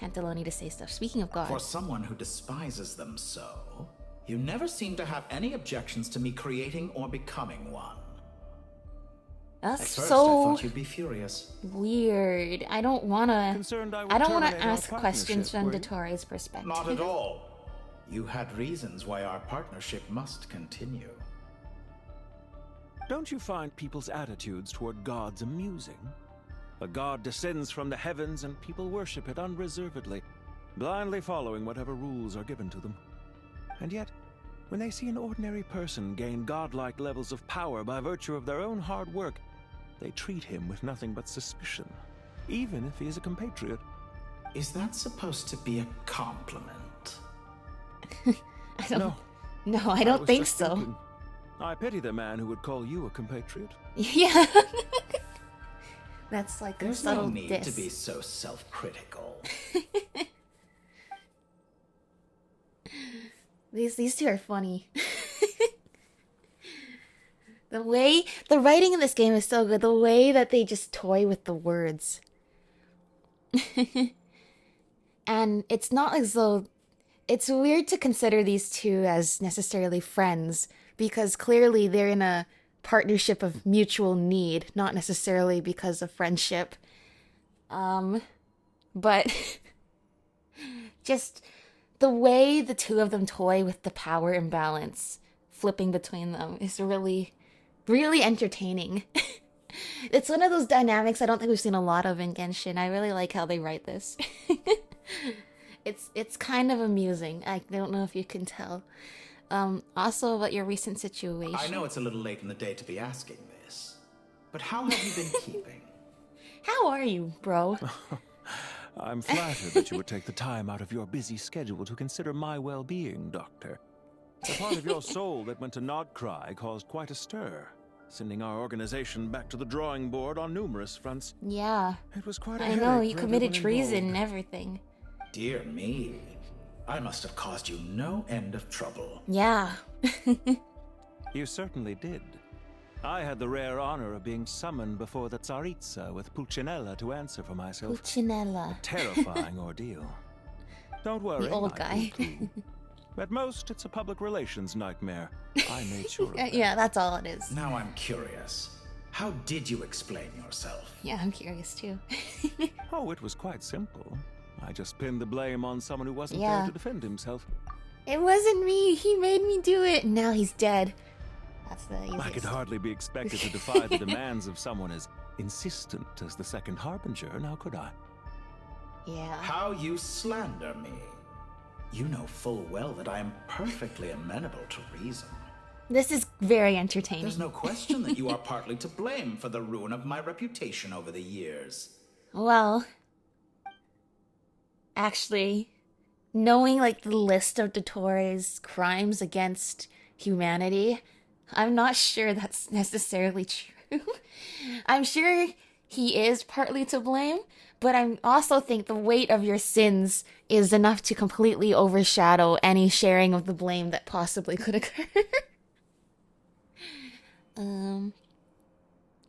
Speaker 1: Pantalone to say stuff. Speaking of God.
Speaker 10: For someone who despises them so, you never seem to have any objections to me creating or becoming one.
Speaker 1: That's
Speaker 10: At first,
Speaker 1: so
Speaker 10: I thought you'd be furious.
Speaker 1: weird. I don't wanna.
Speaker 10: Concerned I would
Speaker 1: I don't wanna
Speaker 10: terminate our
Speaker 1: ask questions from
Speaker 10: partnership, were you?
Speaker 1: Dottore's perspective.
Speaker 10: Not at all. You had reasons why our partnership must continue.
Speaker 13: Don't you find people's attitudes toward gods amusing? A god descends from the heavens and people worship it unreservedly, blindly following whatever rules are given to them. And yet, When they see an ordinary person gain godlike levels of power by virtue of their own hard work, they treat him with nothing but suspicion, even if he is a compatriot.
Speaker 10: Is that supposed to be a compliment?
Speaker 1: No, I don't think so.
Speaker 13: Thinking, I pity the man who would call you a compatriot.
Speaker 1: Yeah. That's like
Speaker 10: There's
Speaker 1: a subtle
Speaker 10: no need
Speaker 1: diss.
Speaker 10: to be so self-critical.
Speaker 1: These two are funny. The writing in this game is so good. The way that they just toy with the words. And it's not as though... It's weird to consider these two as necessarily friends, because clearly they're in a partnership of mutual need, not necessarily because of friendship. But just the way the two of them toy with the power imbalance, flipping between them, is really, really entertaining. It's one of those dynamics I don't think we've seen a lot of in Genshin. I really like how they write this. It's kind of amusing. I don't know if you can tell. Also about your recent situation.
Speaker 10: I know it's a little late in the day to be asking this, but how have you been keeping?
Speaker 1: How are you, bro?
Speaker 13: I'm flattered that you would take the time out of your busy schedule to consider my well-being, Doctor. The part of your soul that went to Nodcry caused quite a stir, sending our organization back to the drawing board on numerous fronts.
Speaker 1: Yeah.
Speaker 13: It was quite a
Speaker 1: I know,
Speaker 13: headache
Speaker 1: you
Speaker 13: for
Speaker 1: committed
Speaker 13: everyone
Speaker 1: treason
Speaker 13: involved.
Speaker 1: and everything.
Speaker 10: Dear me, I must have caused you no end of trouble.
Speaker 1: Yeah.
Speaker 13: You certainly did. I had the rare honor of being summoned before the Tsaritsa with Pulcinella to answer for myself.
Speaker 1: Pulcinella.
Speaker 13: A terrifying ordeal. Don't worry,
Speaker 1: The old
Speaker 13: I
Speaker 1: guy.
Speaker 13: will too. At most, it's a public relations nightmare. I made sure of that.
Speaker 1: Yeah, that's all it is.
Speaker 10: Now I'm curious. How did you explain yourself?
Speaker 1: Yeah, I'm curious too.
Speaker 13: Oh, it was quite simple. I just pinned the blame on someone who wasn't
Speaker 1: Yeah.
Speaker 13: there to defend himself.
Speaker 1: It wasn't me. He made me do it. And now he's dead. That's the easiest.
Speaker 13: I could hardly be expected to defy the demands of someone as insistent as the second Harbinger, now could I?
Speaker 1: Yeah.
Speaker 10: How you slander me. You know full well that I am perfectly amenable to reason.
Speaker 1: This is very entertaining.
Speaker 10: There's no question that you are partly to blame for the ruin of my reputation over the years.
Speaker 1: Well, actually, knowing like the list of Dottore's crimes against humanity, I'm not sure that's necessarily true. I'm sure he is partly to blame, but I also think the weight of your sins is enough to completely overshadow any sharing of the blame that possibly could occur.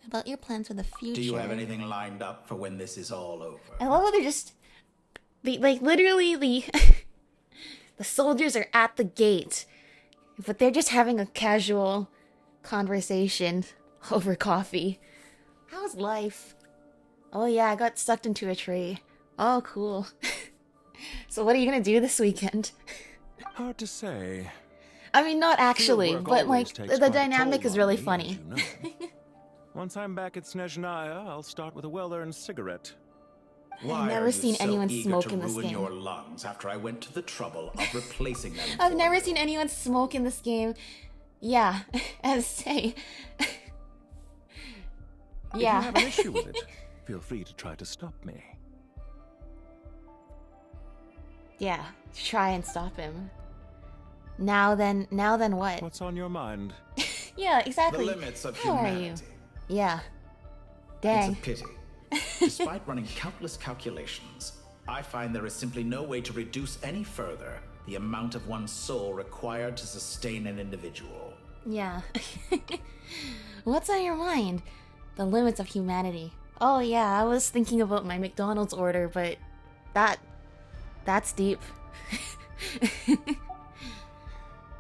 Speaker 1: About your plans for the future.
Speaker 10: Do you have anything lined up for when this is all over?
Speaker 1: I love how they're just... literally, the soldiers are at the gate, but they're just having a casual conversation over coffee. How's life? Oh yeah, I got sucked into a tree. Oh, cool. So what are you gonna do this weekend?
Speaker 13: Hard to say.
Speaker 1: I mean, not actually,
Speaker 13: Fieldwork
Speaker 1: but like,
Speaker 13: always takes
Speaker 1: the
Speaker 13: quite a
Speaker 1: dynamic
Speaker 13: toll
Speaker 1: is
Speaker 13: on
Speaker 1: really
Speaker 13: me, as
Speaker 1: funny.
Speaker 13: you know. Once I'm back at Snezhnaya, I'll start with a well-earned cigarette.
Speaker 10: Why
Speaker 1: I've never
Speaker 10: are you
Speaker 1: seen
Speaker 10: so
Speaker 1: anyone
Speaker 10: eager
Speaker 1: smoke
Speaker 10: to
Speaker 1: in this
Speaker 10: ruin
Speaker 1: game.
Speaker 10: your lungs after I went to the trouble of replacing them?
Speaker 1: I've
Speaker 10: for
Speaker 1: never
Speaker 10: you?
Speaker 1: seen anyone smoke in this game. Yeah, as say.
Speaker 13: If
Speaker 1: Yeah.
Speaker 13: you have an issue with it, feel free to try to stop me.
Speaker 1: Yeah, try and stop him. Now then what?
Speaker 13: What's on your mind?
Speaker 1: Yeah, exactly.
Speaker 10: The limits of
Speaker 1: How are you?
Speaker 10: humanity.
Speaker 1: Yeah. Dang.
Speaker 10: It's a pity. Despite running countless calculations, I find there is simply no way to reduce any further the amount of one's soul required to sustain an individual.
Speaker 1: Yeah. What's on your mind? The limits of humanity. Oh yeah, I was thinking about my McDonald's order, but that's deep.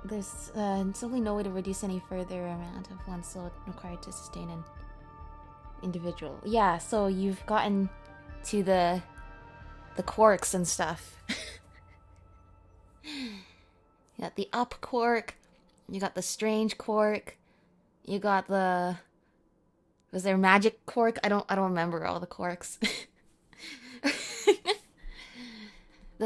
Speaker 1: There's simply no way to reduce any further amount of one's soul required to sustain an individual. Yeah, so you've gotten to the quirks and stuff. You got the up quirk, you got the strange quirk, you got the... Was there magic quirk? I don't remember all the quirks.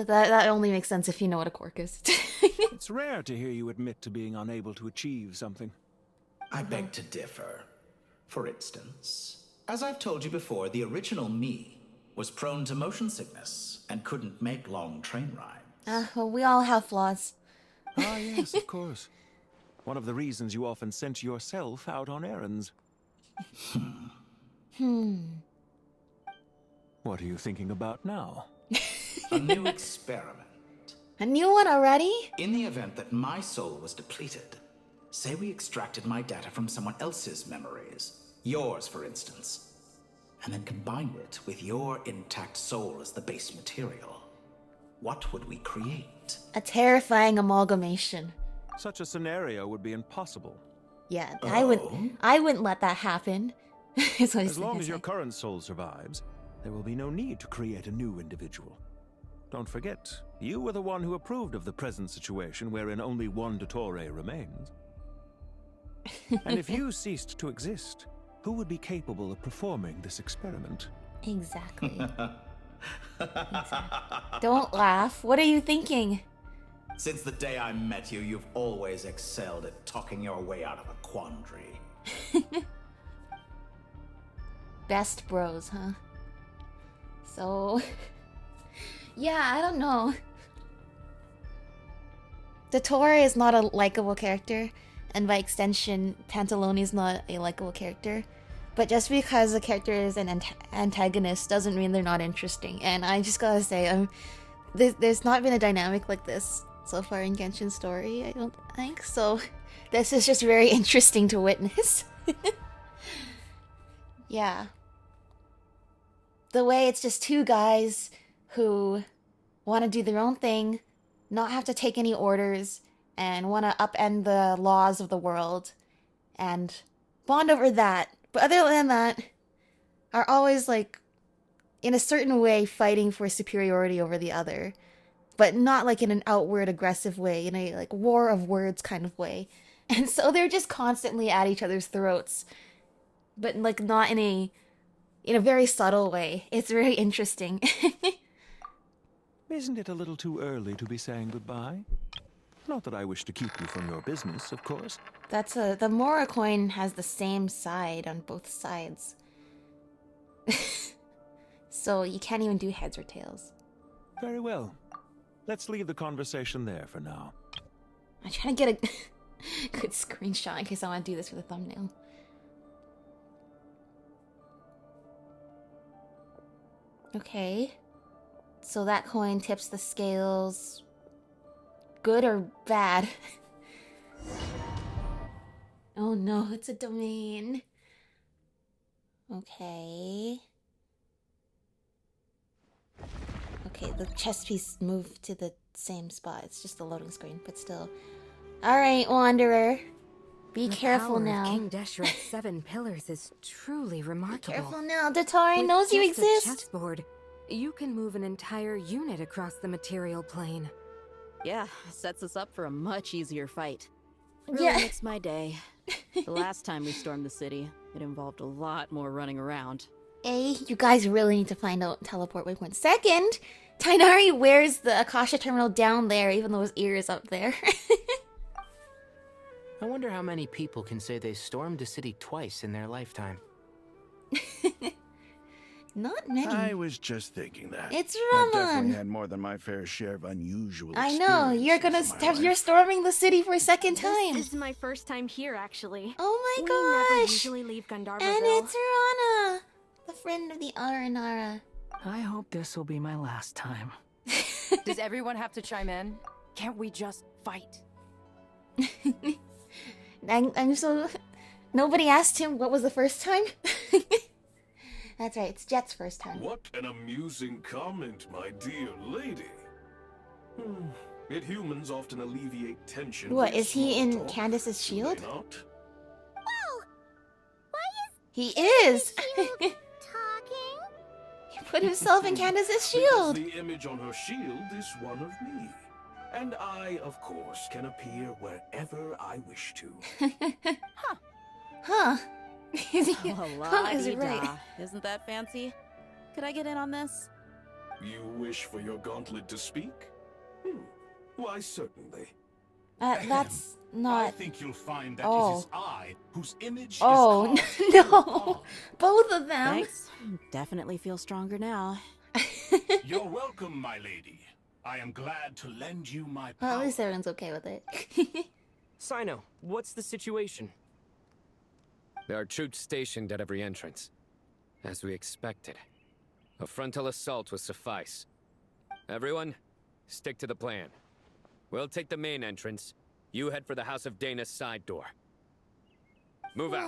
Speaker 1: That only makes sense if you know what a quark is.
Speaker 13: It's rare to hear you admit to being unable to achieve something.
Speaker 10: I beg to differ. For instance, as I've told you before, the original me was prone to motion sickness and couldn't make long train rides.
Speaker 1: Well, we all have flaws.
Speaker 13: Ah, yes, of course. One of the reasons you often sent yourself out on errands. What are you thinking about now?
Speaker 10: A new experiment.
Speaker 1: A new one already?
Speaker 10: In the event that my soul was depleted, say we extracted my data from someone else's memories, yours for instance, and then combined it with your intact soul as the base material, what would we create?
Speaker 1: A terrifying amalgamation.
Speaker 13: Such a scenario would be impossible.
Speaker 1: Yeah, I wouldn't let that happen.
Speaker 13: As long as your current soul survives, there will be no need to create a new individual. Don't forget, you were the one who approved of the present situation wherein only one Dottore remains. And if you ceased to exist, who would be capable of performing this experiment?
Speaker 1: Exactly. Don't laugh. What are you thinking?
Speaker 10: Since the day I met you, you've always excelled at talking your way out of a quandary.
Speaker 1: Best bros, huh? So... yeah, I don't know. Dottore is not a likable character, and by extension, Pantalone is not a likable character. But just because a character is an antagonist doesn't mean they're not interesting. And I just gotta say, there's not been a dynamic like this so far in Genshin's story, I don't think. So this is just very interesting to witness. Yeah. The way it's just two guys who want to do their own thing, not have to take any orders, and want to upend the laws of the world, and bond over that. But other than that, are always, like, in a certain way fighting for superiority over the other. But not, like, in an outward aggressive way, in a, like, war of words kind of way. And so they're just constantly at each other's throats. But, like, not in a very subtle way. It's very interesting.
Speaker 13: Isn't it a little too early to be saying goodbye? Not that I wish to keep you from your business, of course.
Speaker 1: The Mora coin has the same side on both sides. So you can't even do heads or tails.
Speaker 13: Very well. Let's leave the conversation there for now.
Speaker 1: I'm trying to get a good screenshot in case I want to do this for the thumbnail. Okay. So that coin tips the scales. Good or bad? Oh no, it's a domain. Okay. Okay, the chess piece moved to the same spot. It's just the loading screen, but still. Alright, Wanderer. Be careful now.
Speaker 14: The power of King Deshret's 7 pillars is truly remarkable.
Speaker 1: Be careful now. Dottore knows you exist.
Speaker 14: With just a chessboard, you can move an entire unit across the material plane.
Speaker 15: Yeah, sets us up for a much easier fight. Really makes my day. The last time we stormed the city, it involved a lot more running around.
Speaker 1: A, you guys really need to find out teleport waypoint. Second, Tighnari wears the Akasha terminal down there, even though his ear is up there.
Speaker 6: I wonder how many people can say they stormed a city twice in their lifetime.
Speaker 1: Not many.
Speaker 2: I was just thinking that.
Speaker 1: It's
Speaker 2: I definitely
Speaker 1: Ramon.
Speaker 2: had more than my fair share of unusual
Speaker 1: I know, you're gonna you're storming the city for a second time.
Speaker 16: This is my first time here, actually.
Speaker 1: Oh my
Speaker 16: We
Speaker 1: gosh!
Speaker 16: never usually leave Gandharvaville.
Speaker 1: And it's Purana, the friend of the Aranara.
Speaker 17: I hope this will be my last time.
Speaker 18: Does everyone have to chime in? Can't we just fight?
Speaker 1: I'm so... Nobody asked him what was the first time? That's right, it's Jet's first time.
Speaker 19: What an amusing comment, my dear lady. Yet humans often alleviate tension.
Speaker 1: What,
Speaker 19: with
Speaker 1: is he
Speaker 19: small
Speaker 1: in
Speaker 19: talk,
Speaker 1: Candace's
Speaker 19: do
Speaker 1: shield?
Speaker 19: they not?
Speaker 1: He is!
Speaker 5: Talking?
Speaker 1: He put himself in Candace's
Speaker 19: Because
Speaker 1: shield!
Speaker 19: the image on her shield is one of me. And I, of course, can appear wherever I wish to.
Speaker 1: Huh. Is he...
Speaker 15: Oh,
Speaker 1: Huh, is it
Speaker 15: la-di-da.
Speaker 1: right?
Speaker 15: Isn't that fancy? Could I get in on this?
Speaker 19: You wish for your gauntlet to speak? Why, certainly.
Speaker 1: That's not...
Speaker 19: I think you'll find that
Speaker 1: Oh.
Speaker 19: it is I whose image
Speaker 1: Oh,
Speaker 19: is carved into
Speaker 1: no.
Speaker 19: your
Speaker 1: Both of them.
Speaker 15: Thanks. Definitely feel stronger now.
Speaker 19: You're welcome, my lady. I am glad to lend you my
Speaker 1: Well,
Speaker 19: power.
Speaker 1: at least everyone's okay with it.
Speaker 20: Sino, what's the situation?
Speaker 21: There are troops stationed at every entrance. As we expected. A frontal assault will suffice. Everyone, stick to the plan. We'll take the main entrance. You head for the House of Dana's side door. Move out.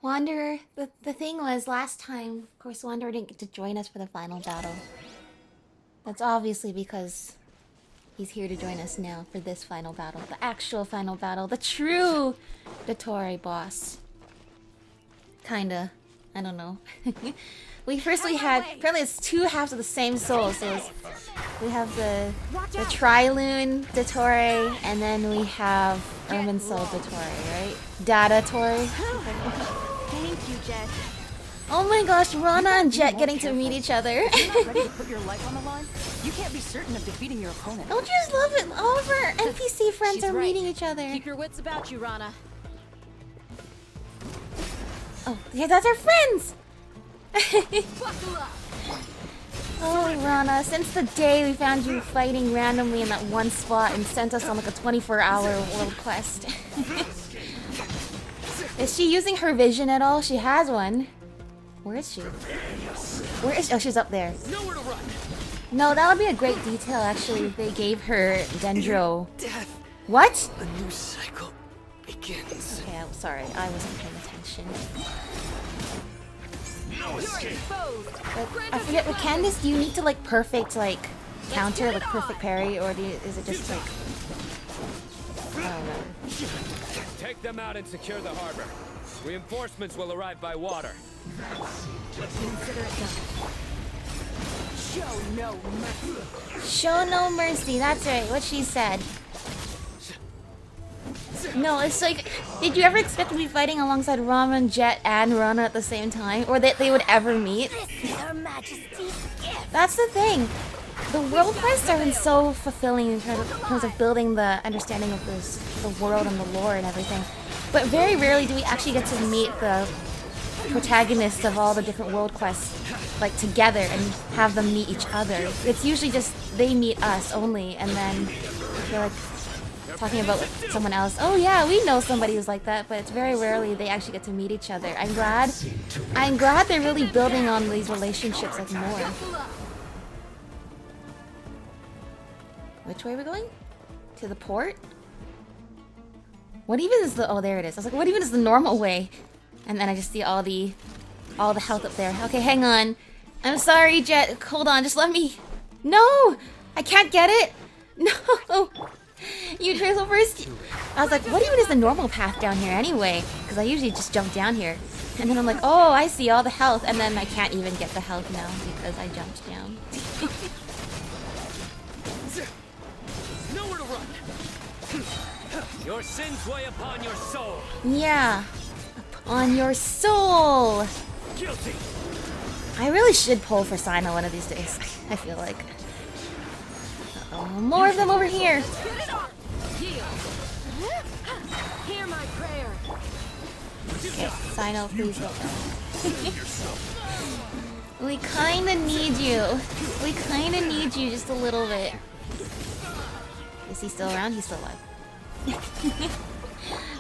Speaker 1: Wanderer, the thing was, last time, of course, Wanderer didn't get to join us for the final battle. That's obviously because he's here to join us now for this final battle. The actual final battle. The true Dottore boss. Kinda. I don't know. we had... Apparently it's two halves of the same soul, so we have the Trilune Dottore, and then we have Irminsul Dottore, right? Data-tore.
Speaker 18: Thank you, Jet.
Speaker 1: Oh my gosh, Rana and Jet getting to meet each other.
Speaker 18: You're not ready to put your life on the line? You can't be certain of defeating your opponent.
Speaker 1: Don't you just love it? All of our NPC friends
Speaker 15: She's
Speaker 1: are
Speaker 15: right.
Speaker 1: meeting each other.
Speaker 15: Keep your wits about you, Rana.
Speaker 1: Oh, yeah, that's our friends! Oh, Rana, since the day we found you fighting randomly in that one spot and sent us on like a 24-hour world quest. Is she using her vision at all? She has one. Where is she? Where is she? Oh, she's up there.
Speaker 20: Nowhere to run.
Speaker 1: No, that would be a great detail actually if they gave her Dendro.
Speaker 20: Death.
Speaker 1: What?
Speaker 20: A new cycle begins.
Speaker 1: Okay, I'm sorry. I wasn't paying attention.
Speaker 20: No escape.
Speaker 1: But I forget, with Candace, do you need to like perfect like counter, like perfect parry, or is it just like... I don't know.
Speaker 21: Take them out and secure the harbor. Reinforcements will arrive by water.
Speaker 18: Consider it done. Show no mercy.
Speaker 1: Show no mercy, that's right, what she said. No, it's like, did you ever expect to be fighting alongside Ramen, Jet, and Rana at the same time? Or that they would ever meet?
Speaker 5: This is Her Majesty's gift.
Speaker 1: That's the thing. The world quests have been so fulfilling in terms of building the understanding of the world and the lore and everything. But very rarely do we actually get to meet the protagonists of all the different world quests like together and have them meet each other. It's usually just they meet us only, and then they're like talking about someone else. Oh yeah, we know somebody who's like that, but it's very rarely they actually get to meet each other. I'm glad they're really building on these relationships like more. Which way are we going? To the port? What even is the... Oh, there it is. I was like, what even is the normal way? And then I just see all the health up there. Okay, hang on. I'm sorry, Jet. Hold on, just let me... No! I can't get it! No! You try so first. I was like, what even is the normal path down here anyway? Because I usually just jump down here. And then I'm like, oh, I see all the health. And then I can't even get the health now because I jumped down.
Speaker 21: Nowhere to run. Your sins weigh upon your soul.
Speaker 1: Yeah. Upon your soul.
Speaker 21: Guilty.
Speaker 1: I really should pull for Sino one of these days. I feel like. Uh-oh, more of them over here.
Speaker 18: Hear my prayer.
Speaker 1: Okay, Sino, please go. We kinda need you. We kinda need you just a little bit. Is he still around? He's still alive.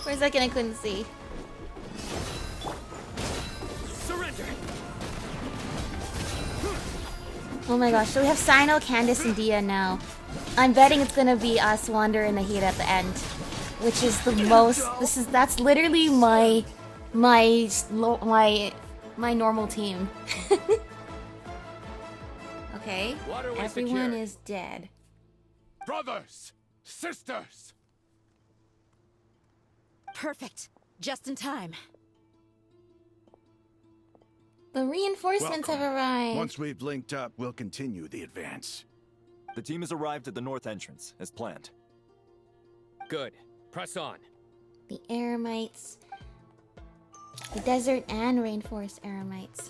Speaker 1: For a second I couldn't see.
Speaker 21: Surrender.
Speaker 1: Oh my gosh, so we have Sino, Candace, and Dia now. I'm betting it's gonna be us, Wander, and Nahida at the end. Which is the most... That's literally my normal team. Okay, everyone is dead.
Speaker 19: Brothers! Sisters!
Speaker 15: Perfect. Just in time.
Speaker 1: The reinforcements have arrived.
Speaker 2: Once we've linked up, we'll continue the advance.
Speaker 22: The team has arrived at the north entrance, as planned.
Speaker 21: Good. Press on.
Speaker 1: The Eremites. The desert and rainforest Eremites.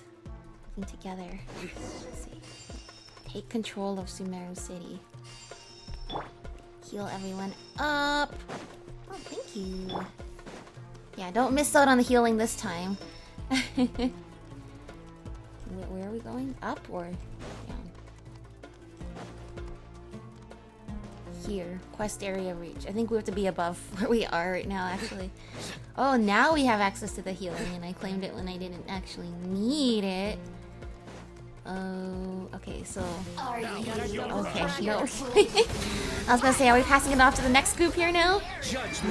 Speaker 1: working together. Let's see. Take control of Sumeru City. Heal everyone up. Oh, thank you. Yeah, don't miss out on the healing this time. Where are we going? Up or down? Here. Quest area reach. I think we have to be above where we are right now, actually. Oh, now we have access to the healing, and I claimed it when I didn't actually need it. Oh, okay, so... Okay, no. I was gonna say, are we passing it off to the next group here now?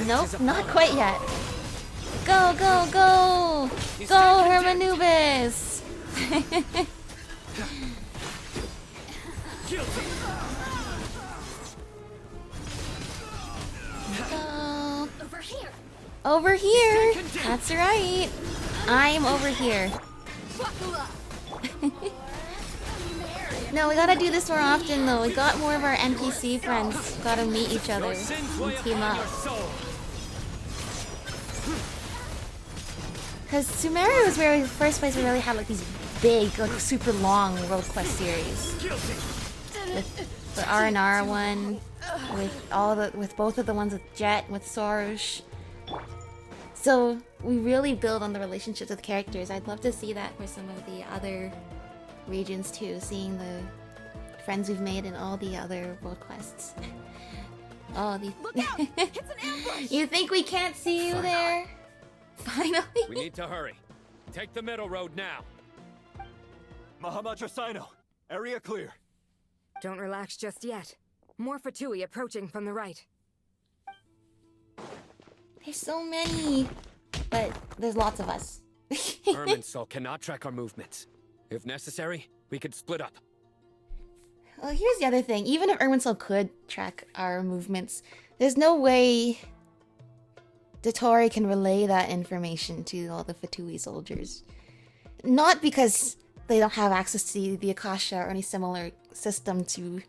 Speaker 1: Nope, not quite yet. Go, go, go! Go, Hermanubis! Go. Over here! Over here! That's right! I'm over here. No, we gotta do this more often though. We got more of our NPC friends. Gotta meet each other and team up. Because Sumeru was where the first place we really had like these big, like super long world quest series. With the R&R one, with both of the ones with Jet, with Sorush. So we really build on the relationships with characters. I'd love to see that for some of the other regions too, seeing the friends we've made in all the other world quests. Oh, these... Look out! It's an ambush! You think we can't see you there? Finally?
Speaker 21: We need to hurry. Take the middle road now.
Speaker 22: Mahamaja Sino, area clear.
Speaker 14: Don't relax just yet. More Fatui approaching from the right.
Speaker 1: There's so many, but there's lots of us.
Speaker 21: Irminsul cannot track our movements. If necessary, we could split up.
Speaker 1: Well, here's the other thing. Even if Irminsul could track our movements, there's no way Dottore can relay that information to all the Fatui soldiers. Not because they don't have access to the Akasha or any similar system to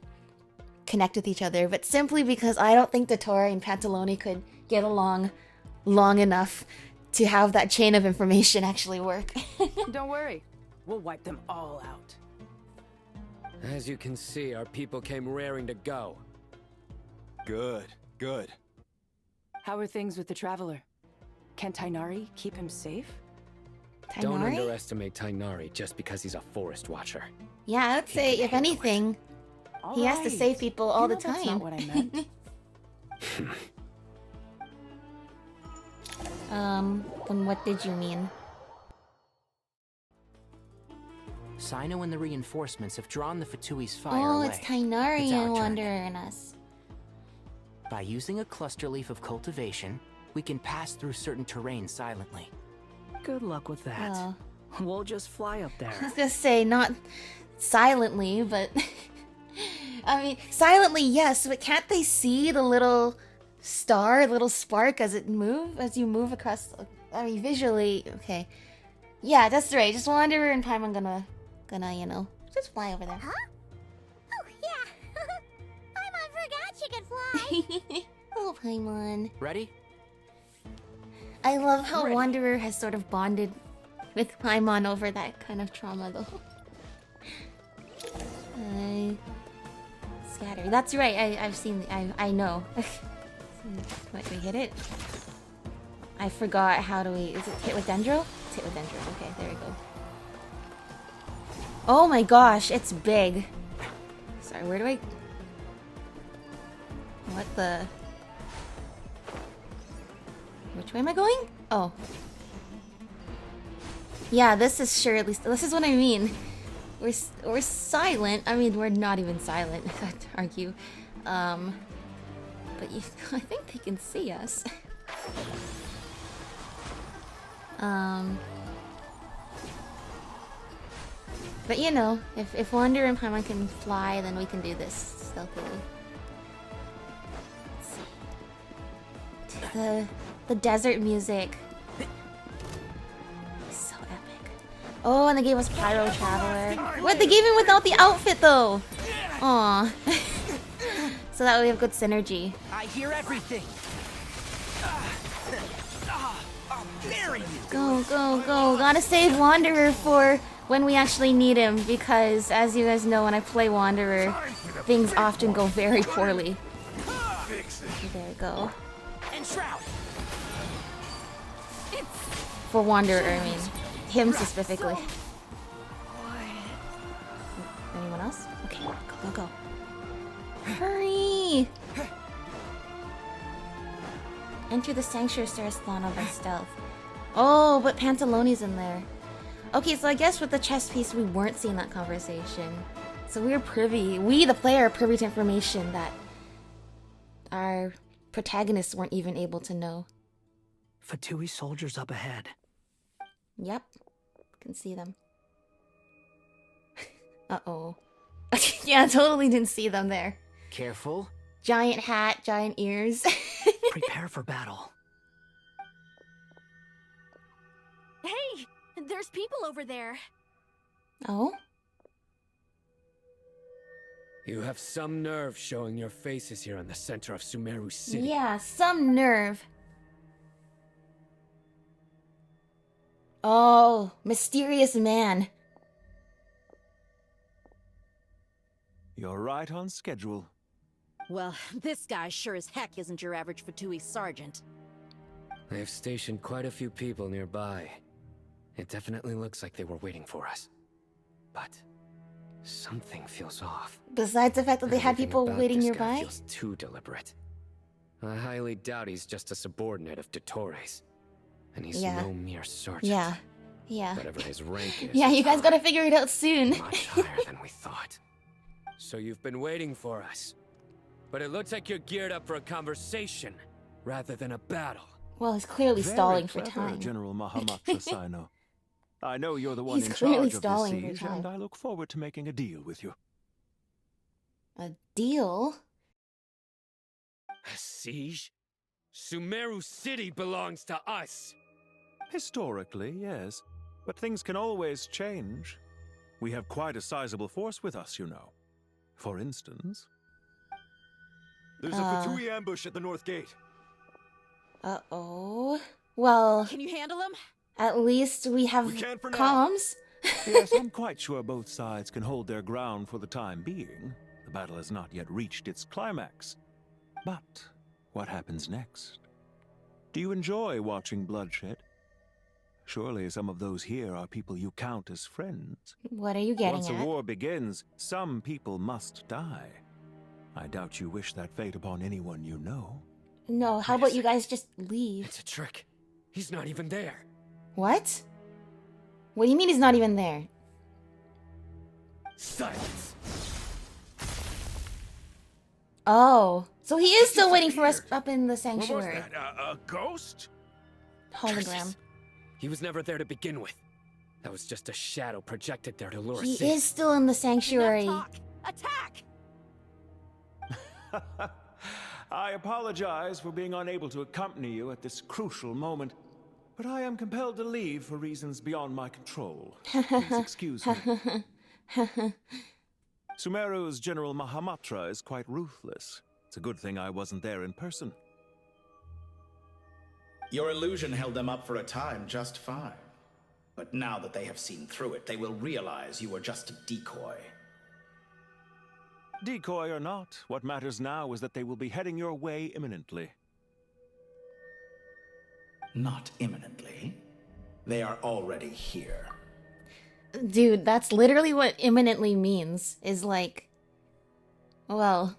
Speaker 1: connect with each other, but simply because I don't think Dottore and Pantalone could get along long enough to have that chain of information actually work.
Speaker 18: Don't worry. We'll wipe them all out.
Speaker 21: As you can see, our people came raring to go.
Speaker 22: Good, good.
Speaker 18: How are things with the Traveler? Can Tainari keep him safe?
Speaker 1: Tainari?
Speaker 21: Don't underestimate Tainari just because he's a forest watcher.
Speaker 1: Yeah, I would say, if anything, he has to save people all the time.
Speaker 18: That's not what I meant.
Speaker 1: Then what did you mean?
Speaker 6: Sino and the reinforcements have drawn the Fatui's fire
Speaker 1: Oh,
Speaker 6: away.
Speaker 1: it's Tainari
Speaker 6: It's our
Speaker 1: and
Speaker 6: turn.
Speaker 1: Wanderer and us.
Speaker 6: By using a cluster leaf of cultivation, we can pass through certain terrain silently.
Speaker 17: Good luck with that.
Speaker 1: Oh.
Speaker 17: We'll just fly up there.
Speaker 1: I was gonna say, not silently, but... I mean, silently, yes, but can't they see the little star, little spark as you move across... I mean, visually, okay. Yeah, that's right, just Wanderer and Paimon gonna, you know, just fly over there.
Speaker 5: Huh? Oh, yeah. Paimon forgot she could fly.
Speaker 1: Oh, Paimon.
Speaker 6: Ready?
Speaker 1: I love how Wanderer has sort of bonded with Paimon over that kind of trauma, though. Scatter. That's right. I've seen. I know. Wait, we hit it. I forgot how do we. Is it hit with Dendro? It's hit with Dendro. Okay, there we go. Oh my gosh, it's big. Sorry, where do I? What the? Which way am I going? Oh. Yeah, this is sure. At least this is what I mean. We're silent. I mean, we're not even silent. I'd argue. But I think they can see us. But you know, if Wanderer and Paimon can fly, then we can do this stealthily. Let's see. The desert music. So epic. Oh, and they gave us Pyro Traveler. What? They gave him without the outfit though. Aw. So that way we have good synergy.
Speaker 20: I hear everything. I'll bury you.
Speaker 1: Go, go, go. Gotta save Wanderer for when we actually need him, because as you guys know, when I play Wanderer, things often go very poorly. There we go. For Wanderer, I mean. Him specifically. Anyone else? Okay, go, go. Hurry! Enter the Sanctuary Sarasthana by stealth. Oh, but Pantalone's in there. Okay, so I guess with the chess piece, we weren't seeing that conversation. So we're privy, we the player are privy to information that our protagonists weren't even able to know.
Speaker 17: Fatui soldiers up ahead.
Speaker 1: Yep, can see them. Uh-oh. Yeah, I totally didn't see them there.
Speaker 17: Careful.
Speaker 1: Giant hat, giant ears.
Speaker 17: Prepare for battle.
Speaker 16: Hey! There's people over there.
Speaker 1: Oh?
Speaker 21: You have some nerve showing your faces here in the center of Sumeru City.
Speaker 1: Yeah, some nerve. Oh, mysterious man.
Speaker 13: You're right on schedule.
Speaker 15: Well, this guy sure as heck isn't your average Fatui sergeant.
Speaker 21: They've stationed quite a few people nearby. It definitely looks like they were waiting for us. But something feels off.
Speaker 1: Besides the fact that they had people waiting
Speaker 21: this guy
Speaker 1: nearby?
Speaker 21: Feels too deliberate. I highly doubt he's just a subordinate of Dottore's. And he's no mere sergeant.
Speaker 1: Yeah. Yeah.
Speaker 21: Whatever his rank is.
Speaker 1: Yeah, you guys gotta figure it out soon.
Speaker 21: Much higher than we thought. So you've been waiting for us. But it looks like you're geared up for a conversation rather than a battle.
Speaker 1: Well, he's clearly stalling for
Speaker 13: Very
Speaker 1: time.
Speaker 13: clever, General Mahamatra Sino. I know you're the one
Speaker 1: He's
Speaker 13: in
Speaker 1: clearly
Speaker 13: charge of
Speaker 1: stalling
Speaker 13: this
Speaker 1: for
Speaker 13: siege, and
Speaker 1: time.
Speaker 13: I look forward to making a deal with you.
Speaker 1: A deal?
Speaker 21: A siege? Sumeru City belongs to us.
Speaker 13: Historically, yes. But things can always change. We have quite a sizable force with us, you know. For instance...
Speaker 22: There's a Fatui ambush at the north gate.
Speaker 1: Uh-oh. Well...
Speaker 15: Can you handle him?
Speaker 1: At least we have
Speaker 22: can for now.
Speaker 1: comms.
Speaker 13: Yes, I'm quite sure both sides can hold their ground for the time being. The battle has not yet reached its climax. But what happens next? Do you enjoy watching bloodshed? Surely some of those here are people you count as friends.
Speaker 1: What are you getting
Speaker 13: Once
Speaker 1: at?
Speaker 13: a war begins, some people must die. I doubt you wish that fate upon anyone you know.
Speaker 1: No, how about you guys just leave?
Speaker 21: It's a trick. He's not even there.
Speaker 1: What? What do you mean he's not even there?
Speaker 21: Silence.
Speaker 1: Oh, so he is still waiting for us up in the sanctuary.
Speaker 2: What was that? A ghost?
Speaker 1: Hologram.
Speaker 21: He was never there to begin with. That was just a shadow projected there to lure
Speaker 1: He
Speaker 21: us in.
Speaker 1: is still in the sanctuary.
Speaker 15: Attack!
Speaker 13: I apologize for being unable to accompany you at this crucial moment, but I am compelled to leave for reasons beyond my control. Please excuse me. Sumeru's General Mahamatra is quite ruthless. It's a good thing I wasn't there in person.
Speaker 10: Your illusion held them up for a time just fine. But now that they have seen through it, they will realize you were just a decoy.
Speaker 13: Decoy or not, what matters now is that they will be heading your way imminently.
Speaker 10: Not imminently. They are already here.
Speaker 1: Dude, that's literally what imminently means. Is like... Well...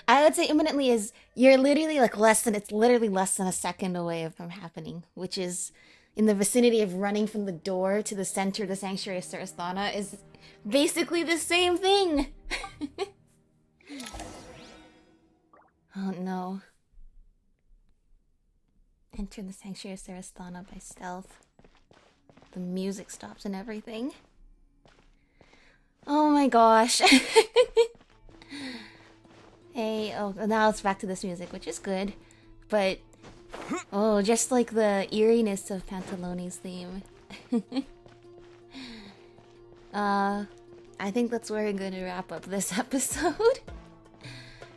Speaker 1: I would say imminently is... You're literally like it's literally less than a second away from happening. Which is... In the vicinity of running from the door to the center of the Sanctuary of Sarasthana is... basically the same thing! Oh no. Enter the Sanctuary of Sarasthana by stealth. The music stops and everything. Oh my gosh. Hey, oh, now it's back to this music, which is good. But, oh, just like the eeriness of Pantalone's theme. I think that's where we're going to wrap up this episode.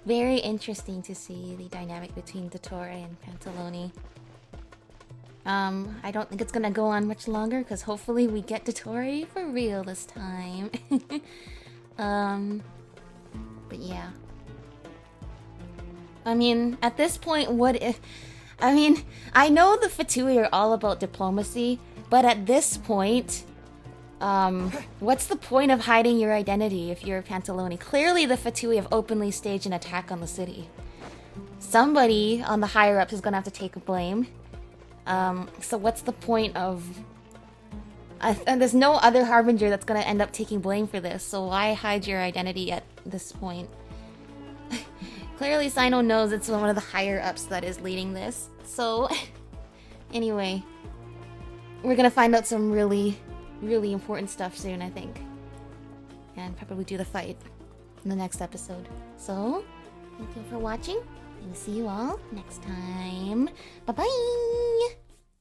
Speaker 1: Very interesting to see the dynamic between Dottore and Pantalone. I don't think it's gonna go on much longer because hopefully we get Dottore for real this time. But yeah. I mean, at this point, what if... I mean, I know the Fatui are all about diplomacy, but at this point, what's the point of hiding your identity if you're Pantalone? Clearly the Fatui have openly staged an attack on the city. Somebody on the higher-ups is gonna have to take blame. So what's the point of... and there's no other Harbinger that's gonna end up taking blame for this, so why hide your identity at this point? Clearly Sino knows it's one of the higher-ups that is leading this, so... Anyway. We're gonna find out some really, really important stuff soon, I think. And probably do the fight in the next episode. So, thank you for watching, and see you all next time. Bye-bye!